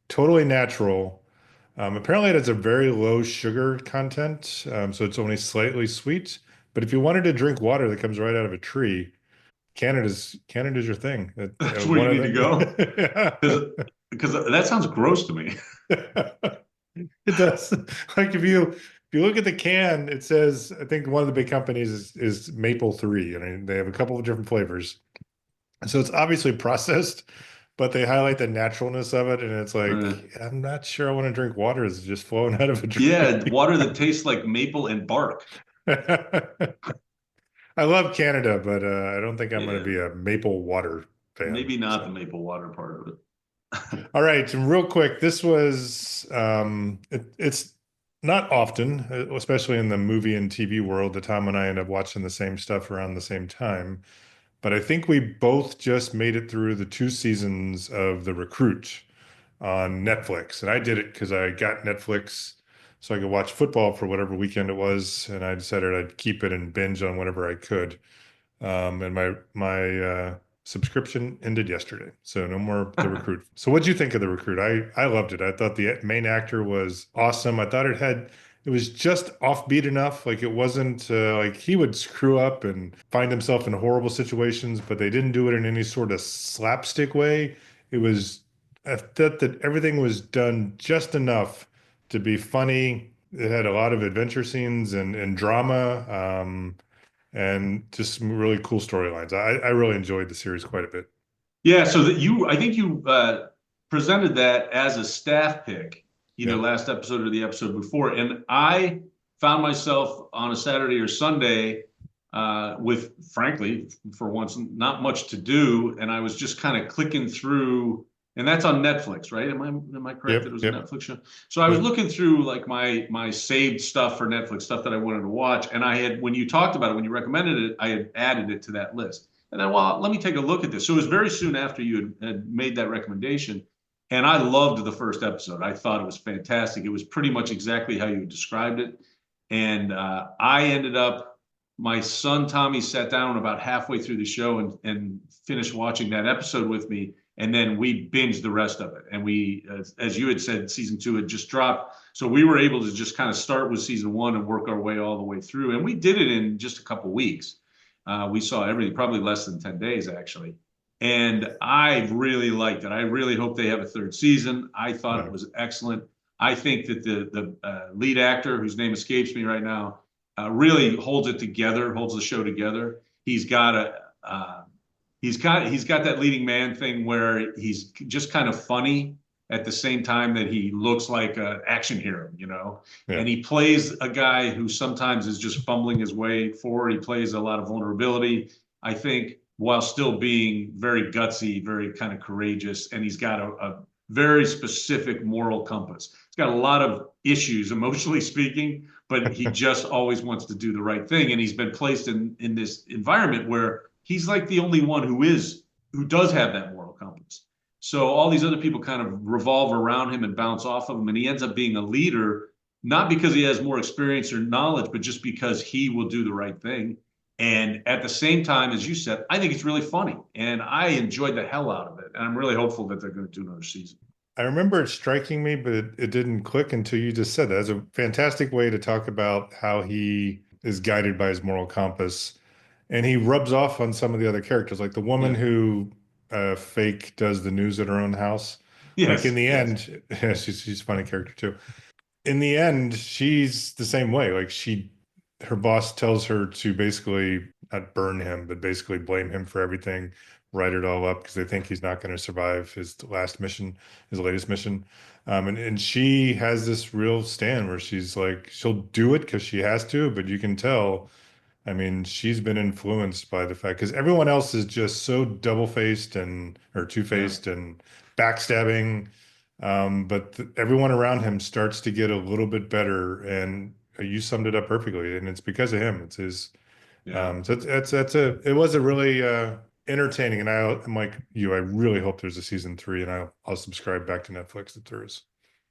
totally natural. Apparently, it has a very low sugar content, so it's only slightly sweet. But if you wanted to drink water that comes right out of a tree, Canada's your thing. That's where you need to go. Yeah. Because that sounds gross to me. It does. Like if you look at the can, it says, I think one of the big companies is Maple 3, and they have a couple of different flavors. So it's obviously processed, but they highlight the naturalness of it, and it's like, Right. I'm not sure I want to drink water that's just flowing out of a tree. Yeah, water that tastes like maple and bark. I love Canada, but I don't think I'm going to Yeah. be a maple water fan. Maybe not So. the maple water part of it. All right, and real quick, this was it's not often, especially in the movie and TV world, that Tom and I end up watching the same stuff around the same time. But I think we both just made it through the 2 seasons of The Recruit on Netflix. And I did it because I got Netflix so I could watch football for whatever weekend it was. And I decided I'd keep it and binge on whatever I could. And my subscription ended yesterday, so no more The Recruit. So what'd you think of The Recruit? I loved it. I thought the main actor was awesome. I thought it was just offbeat enough. Like it wasn't like he would screw up and find himself in horrible situations, but they didn't do it in any sort of slapstick way. It was I thought that everything was done just enough to be funny. It had a lot of adventure scenes and drama. And just some really cool storylines. I really enjoyed the series quite a bit. Yeah, so I think you presented that as a staff pick, Yeah. last episode or the episode before. And I found myself on a Saturday or Sunday with, frankly, for once, not much to do. And I was just kind of clicking through, and that's on Netflix, right? Am I correct that it was a Netflix show? So I was looking through like my saved stuff for Netflix, stuff that I wanted to watch. And when you talked about it, when you recommended it, I had added it to that list. And then, well, let me take a look at this. So it was very soon after you had made that recommendation. And I loved the first episode. I thought it was fantastic. It was pretty much exactly how you described it. And I ended up, my son Tommy sat down about halfway through the show and finished watching that episode with me. And then we binged the rest of it. And we, as you had said, season 2 had just dropped. So we were able to just kind of start with season 1 and work our way all the way through. And we did it in just a couple weeks. We saw everything, probably less than 10 days, actually. And I really liked it. I really hope they have a third season. I thought it was excellent. I think that the lead actor, whose name escapes me right now, really holds it together, holds the show together. He's got he's got that leading man thing where he's just kind of funny at the same time that he looks like an action hero, Yeah. And he plays a guy who sometimes is just fumbling his way forward. He plays a lot of vulnerability, I think, while still being very gutsy, very kind of courageous. And he's got a very specific moral compass. He's got a lot of issues, emotionally speaking, but he just always wants to do the right thing. And he's been placed in this environment where he's like the only one who does have that moral compass. So all these other people kind of revolve around him and bounce off of him. And he ends up being a leader, not because he has more experience or knowledge, but just because he will do the right thing. And at the same time, as you said, I think it's really funny. And I enjoyed the hell out of it. And I'm really hopeful that they're going to do another season. I remember it striking me, but it didn't click until you just said that. It's a fantastic way to talk about how he is guided by his moral compass. And he rubs off on some of the other characters, like the woman who fake does the news at her own house. Yes, like in the end, she's a funny character too. In the end, she's the same way. Like her boss tells her to basically not burn him, but basically blame him for everything, write it all up because they think he's not going to survive his latest mission. And she has this real stand where she's like, she'll do it because she has to, but you can tell I mean, she's been influenced by the fact because everyone else is just so double-faced and or Yeah. two-faced and backstabbing. But everyone around him starts to get a little bit better, and you summed it up perfectly. And it's because of him. It's his. Yeah. So it was a really entertaining. And I'm like you. I really hope there's a season 3, and I'll subscribe back to Netflix if there is.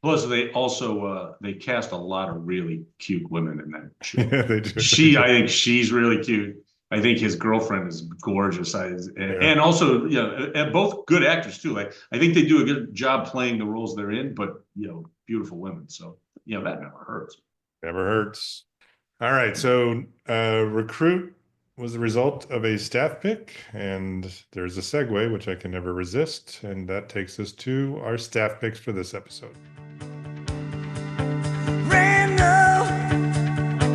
Plus, they also they cast a lot of really cute women in that show. Yeah, they do. I think she's really cute. I think his girlfriend is gorgeous. Yeah. And also, and both good actors too. I think they do a good job playing the roles they're in, but beautiful women. So that never hurts. Never hurts. All right, so recruit was the result of a staff pick, and there's a segue which I can never resist, and that takes us to our staff picks for this episode. Randall,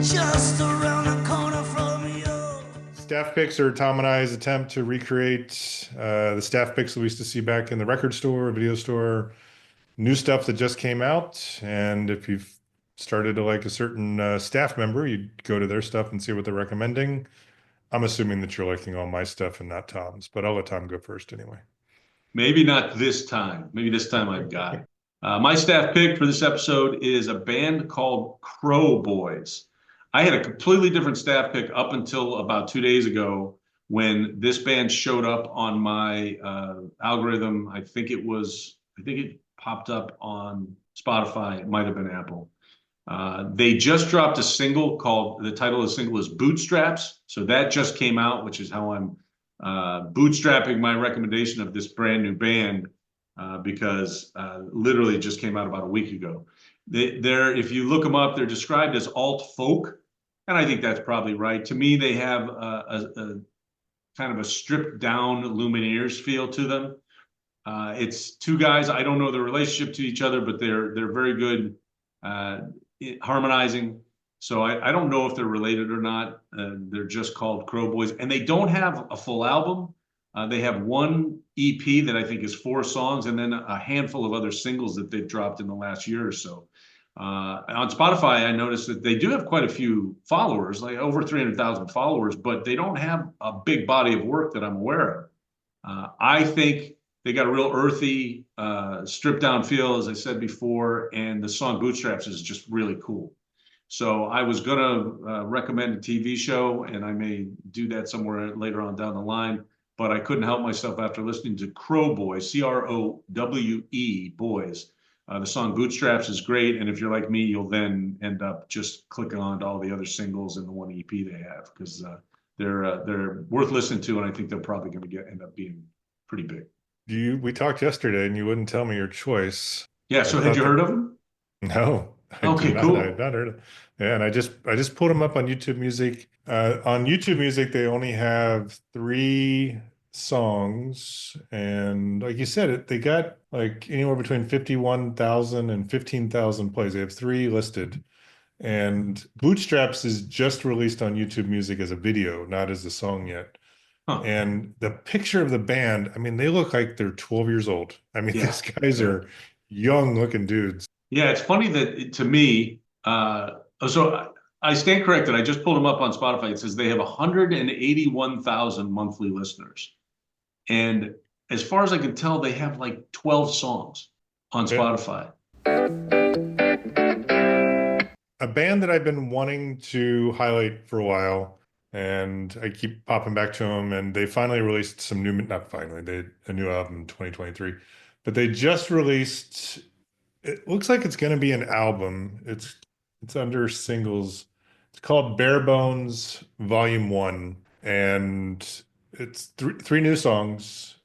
just around the corner from you. Staff picks are Tom and I's attempt to recreate the staff picks that we used to see back in the record store, video store, new stuff that just came out, and if you've started to like a certain staff member, you'd go to their stuff and see what they're recommending. I'm assuming that you're liking all my stuff and not Tom's, but I'll let Tom go first anyway. Maybe not this time. Maybe this time I've got it. My staff pick for this episode is a band called Crow Boys. I had a completely different staff pick up until about 2 days ago when this band showed up on my algorithm. I think it popped up on Spotify. It might have been Apple. They just dropped a single the title of the single is Bootstraps. So that just came out, which is how I'm bootstrapping my recommendation of this brand new band because literally it just came out about a week ago. If you look them up, they're described as alt folk. And I think that's probably right. To me, they have a kind of a stripped down Lumineers feel to them. It's two guys. I don't know the relationship to each other, but they're very good harmonizing. So I don't know if they're related or not. They're just called Crow Boys, and they don't have a full album. They have one EP that I think is 4 songs, and then a handful of other singles that they've dropped in the last year or so. On Spotify, I noticed that they do have quite a few followers, like over 300,000 followers, but they don't have a big body of work that I'm aware of. I think they got a real earthy, stripped down feel, as I said before, and the song Bootstraps is just really cool. So I was going to recommend a TV show, and I may do that somewhere later on down the line, but I couldn't help myself after listening to Crow Boys, Crowe Boys. The song Bootstraps is great, and if you're like me, you'll then end up just clicking on to all the other singles and the one EP they have, because they're worth listening to, and I think they're probably going to end up being pretty big. We talked yesterday, and you wouldn't tell me your choice. Yeah, so had you heard of them? No. Okay, cool. I had not heard of. Yeah, and I just pulled them up on YouTube Music. On YouTube Music, they only have 3 songs, and like you said, they got like anywhere between 51,000 and 15,000 plays. They have 3 listed, and Bootstraps is just released on YouTube Music as a video, not as a song yet. Huh. And the picture of the band, I mean, they look like they're 12 years old. I mean, these guys are young looking dudes. Yeah, it's funny that to me, so I stand corrected. I just pulled them up on Spotify. It says they have 181,000 monthly listeners. And as far as I can tell, they have like 12 songs on Spotify. A band that I've been wanting to highlight for a while, and I keep popping back to them, and they finally released some new, not finally, they had a new album in 2023, but they just released, it looks like it's going to be an album. It's under singles. It's called Bare Bones Volume 1, and it's three new songs,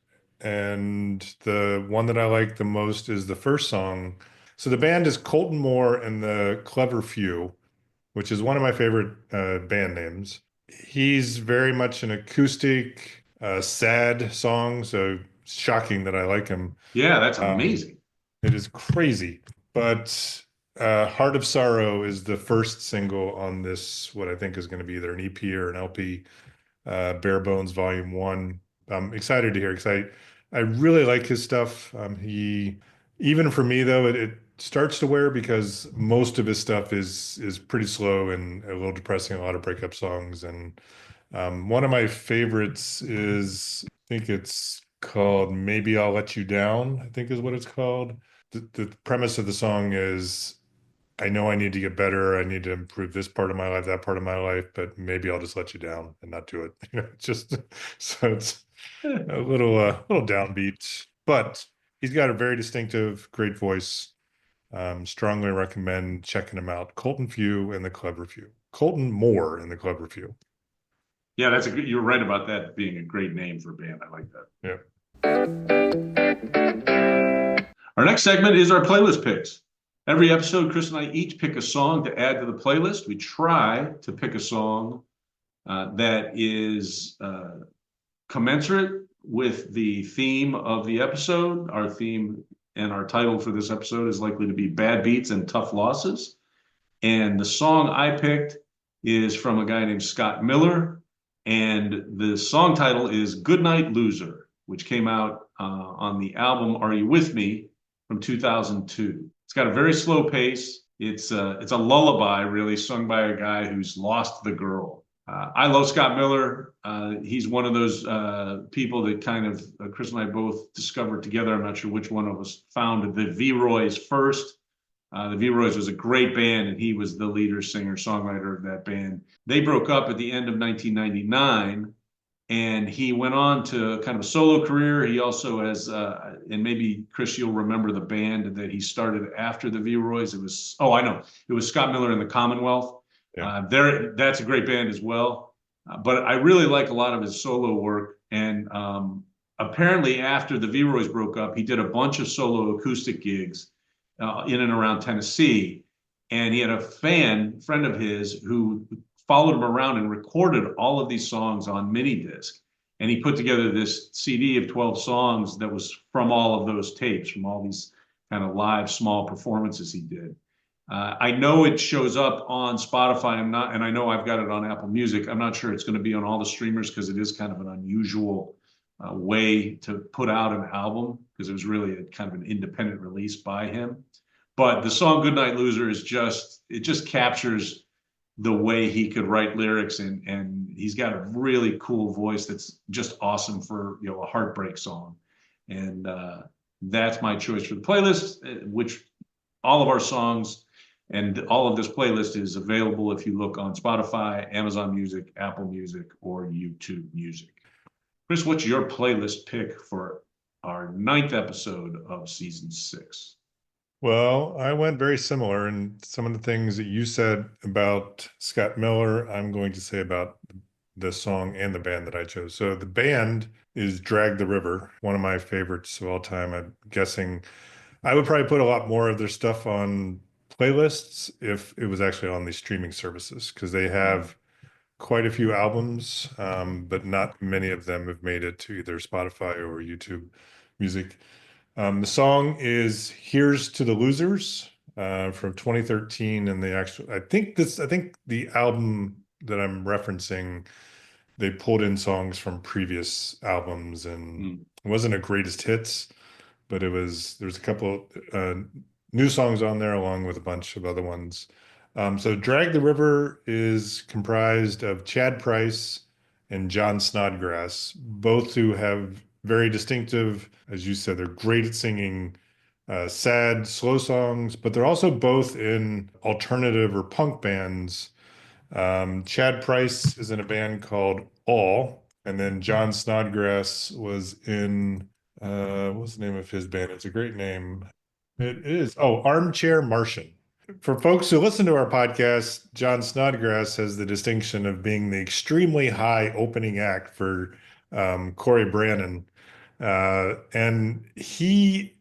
and the one that I like the most is the first song. So the band is Colton Moore and the Clever Few, which is one of my favorite band names. He's very much an acoustic, sad song, so shocking that I like him. Yeah, that's amazing. It is crazy, but Heart of Sorrow is the first single on this, what I think is going to be either an EP or an LP, Bare Bones Volume 1. I'm excited to hear, because I really like his stuff. Even for me though, it starts to wear because most of his stuff is pretty slow and a little depressing, a lot of breakup songs. And one of my favorites is, I think it's called Maybe I'll Let You Down, I think is what it's called. The premise of the song is I know I need to get better. I need to improve this part of my life, that part of my life, but maybe I'll just let you down and not do it. Just so it's a little downbeat, but he's got a very distinctive, great voice. Strongly recommend checking him out. Colton Few and the Clever Few. Colton Moore and the Clever Few. Yeah, that's a good. You're right about that being a great name for a band. I like that. Yeah. Our next segment is our playlist picks. Every episode, Chris and I each pick a song to add to the playlist. We try to pick a song that is commensurate with the theme of the episode. Our theme and our title for this episode is likely to be Bad Beats and Tough Losses. And the song I picked is from a guy named Scott Miller. And the song title is Goodnight Loser, which came out on the album Are You With Me from 2002. It's got a very slow pace. It's a lullaby, really, sung by a guy who's lost the girl. I love Scott Miller. He's one of those people that kind of Chris and I both discovered together. I'm not sure which one of us founded the V-Roys first. The V-Roys was a great band, and he was the leader, singer, songwriter of that band. They broke up at the end of 1999, and he went on to kind of a solo career. He also has, and maybe Chris, you'll remember the band that he started after the V-Roys. It was Scott Miller and the Commonwealth. Yeah. That's a great band as well. But I really like a lot of his solo work. And apparently after the V-Roys broke up, he did a bunch of solo acoustic gigs in and around Tennessee. And he had a friend of his, who followed him around and recorded all of these songs on mini disc. And he put together this CD of 12 songs that was from all of those tapes, from all these kind of live small performances he did. I know it shows up on Spotify. And I know I've got it on Apple Music. I'm not sure it's going to be on all the streamers because it is kind of an unusual way to put out an album, because it was really a kind of an independent release by him. But the song Goodnight Loser just captures the way he could write lyrics, and he's got a really cool voice that's just awesome for, a heartbreak song. And that's my choice for the playlist, which all of our songs and all of this playlist is available if you look on Spotify, Amazon Music, Apple Music, or YouTube Music. Chris, what's your playlist pick for our 9th episode of season 6? Well, I went very similar, and some of the things that you said about Scott Miller, I'm going to say about the song and the band that I chose. So the band is Drag the River, one of my favorites of all time. I'm guessing I would probably put a lot more of their stuff on playlists if it was actually on these streaming services, because they have quite a few albums, but not many of them have made it to either Spotify or YouTube Music. The song is Here's to the Losers from 2013, and I think the album that I'm referencing, they pulled in songs from previous albums, and it wasn't a greatest hits, but there's a couple new songs on there along with a bunch of other ones. So Drag the River is comprised of Chad Price and John Snodgrass, both who have very distinctive, as you said, they're great at singing sad, slow songs, but they're also both in alternative or punk bands. Chad Price is in a band called All, and then John Snodgrass was in, what's the name of his band? It's a great name. It is, Armchair Martian. For folks who listen to our podcast, John Snodgrass has the distinction of being the extremely high opening act for Corey Brannon. And he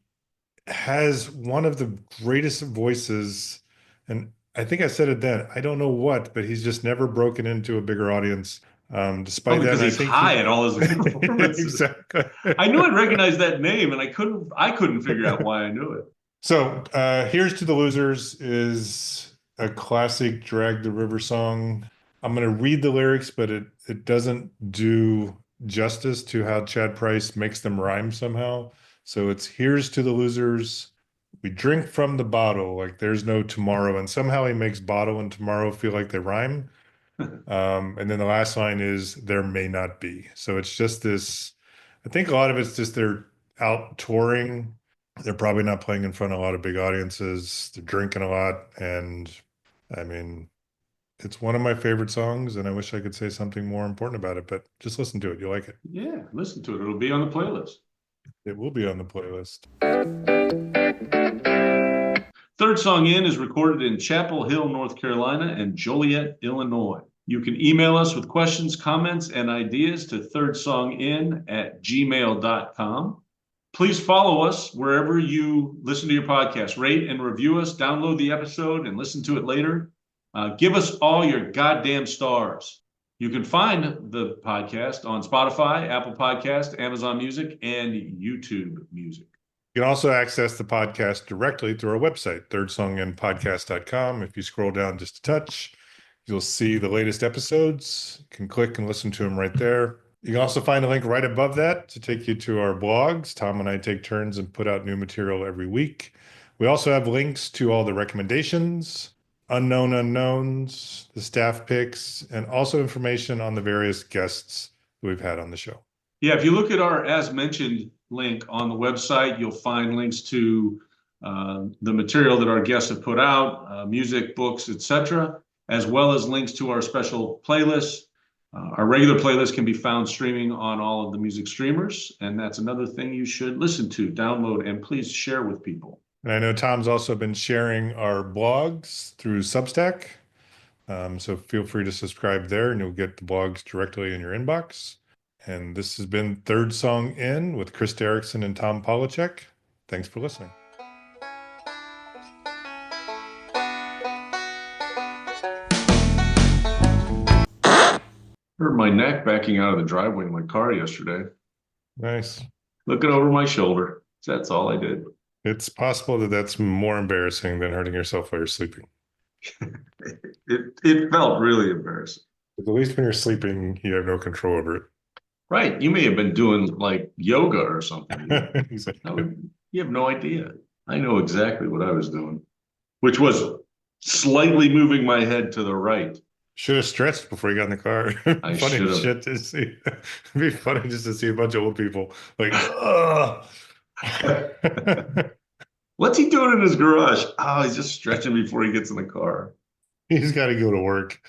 has one of the greatest voices. And I think I said it then, I don't know what, but he's just never broken into a bigger audience. Despite that, because he's high at all his performances. Exactly. I knew I'd recognize that name, and I couldn't figure out why I knew it. So, Here's to the Losers is a classic Drag the River song. I'm going to read the lyrics, but it doesn't do justice to how Chad Price makes them rhyme somehow. So it's Here's to the losers. We drink from the bottle like there's no tomorrow, and somehow he makes bottle and tomorrow feel like they rhyme. And then the last line is there may not be. So it's just this, I think a lot of it's just they're out touring. They're probably not playing in front of a lot of big audiences. They're drinking a lot. And I mean, it's one of my favorite songs, and I wish I could say something more important about it, but just listen to it. You'll like it. Yeah, listen to it. It'll be on the playlist. It will be on the playlist. Third Song In is recorded in Chapel Hill, North Carolina, and Joliet, Illinois. You can email us with questions, comments, and ideas to thirdsongin@gmail.com. Please follow us wherever you listen to your podcast. Rate and review us, download the episode, and listen to it later. Give us all your goddamn stars. You can find the podcast on Spotify, Apple Podcast, Amazon Music, and YouTube Music. You can also access the podcast directly through our website, thirdsonginpodcast.com. If you scroll down just a touch, you'll see the latest episodes. You can click and listen to them right there. You can also find a link right above that to take you to our blogs. Tom and I take turns and put out new material every week. We also have links to all the recommendations, unknown unknowns, the staff picks, and also information on the various guests that we've had on the show. Yeah, if you look at our as mentioned link on the website, you'll find links to the material that our guests have put out, music, books, etc., as well as links to our special playlists. Our regular playlist can be found streaming on all of the music streamers, and that's another thing you should listen to, download, and please share with people. And I know Tom's also been sharing our blogs through Substack. So feel free to subscribe there and you'll get the blogs directly in your inbox. And this has been Third Song In with Chris Derrickson and Tom Polachek. Thanks for listening. Hurt my neck backing out of the driveway in my car yesterday, Nice. looking over my shoulder. That's all I did. It's possible that that's more embarrassing than hurting yourself while you're sleeping. It felt really embarrassing. But at least when you're sleeping, you have no control over it. Right. You may have been doing like yoga or something. Exactly. You have no idea. I know exactly what I was doing, which was slightly moving my head to the right. Should have stretched before you got in the car. I Funny should've. shit to see. It'd be funny just to see a bunch of old people like, ugh. What's he doing in his garage? Oh, he's just stretching before he gets in the car. He's got to go to work.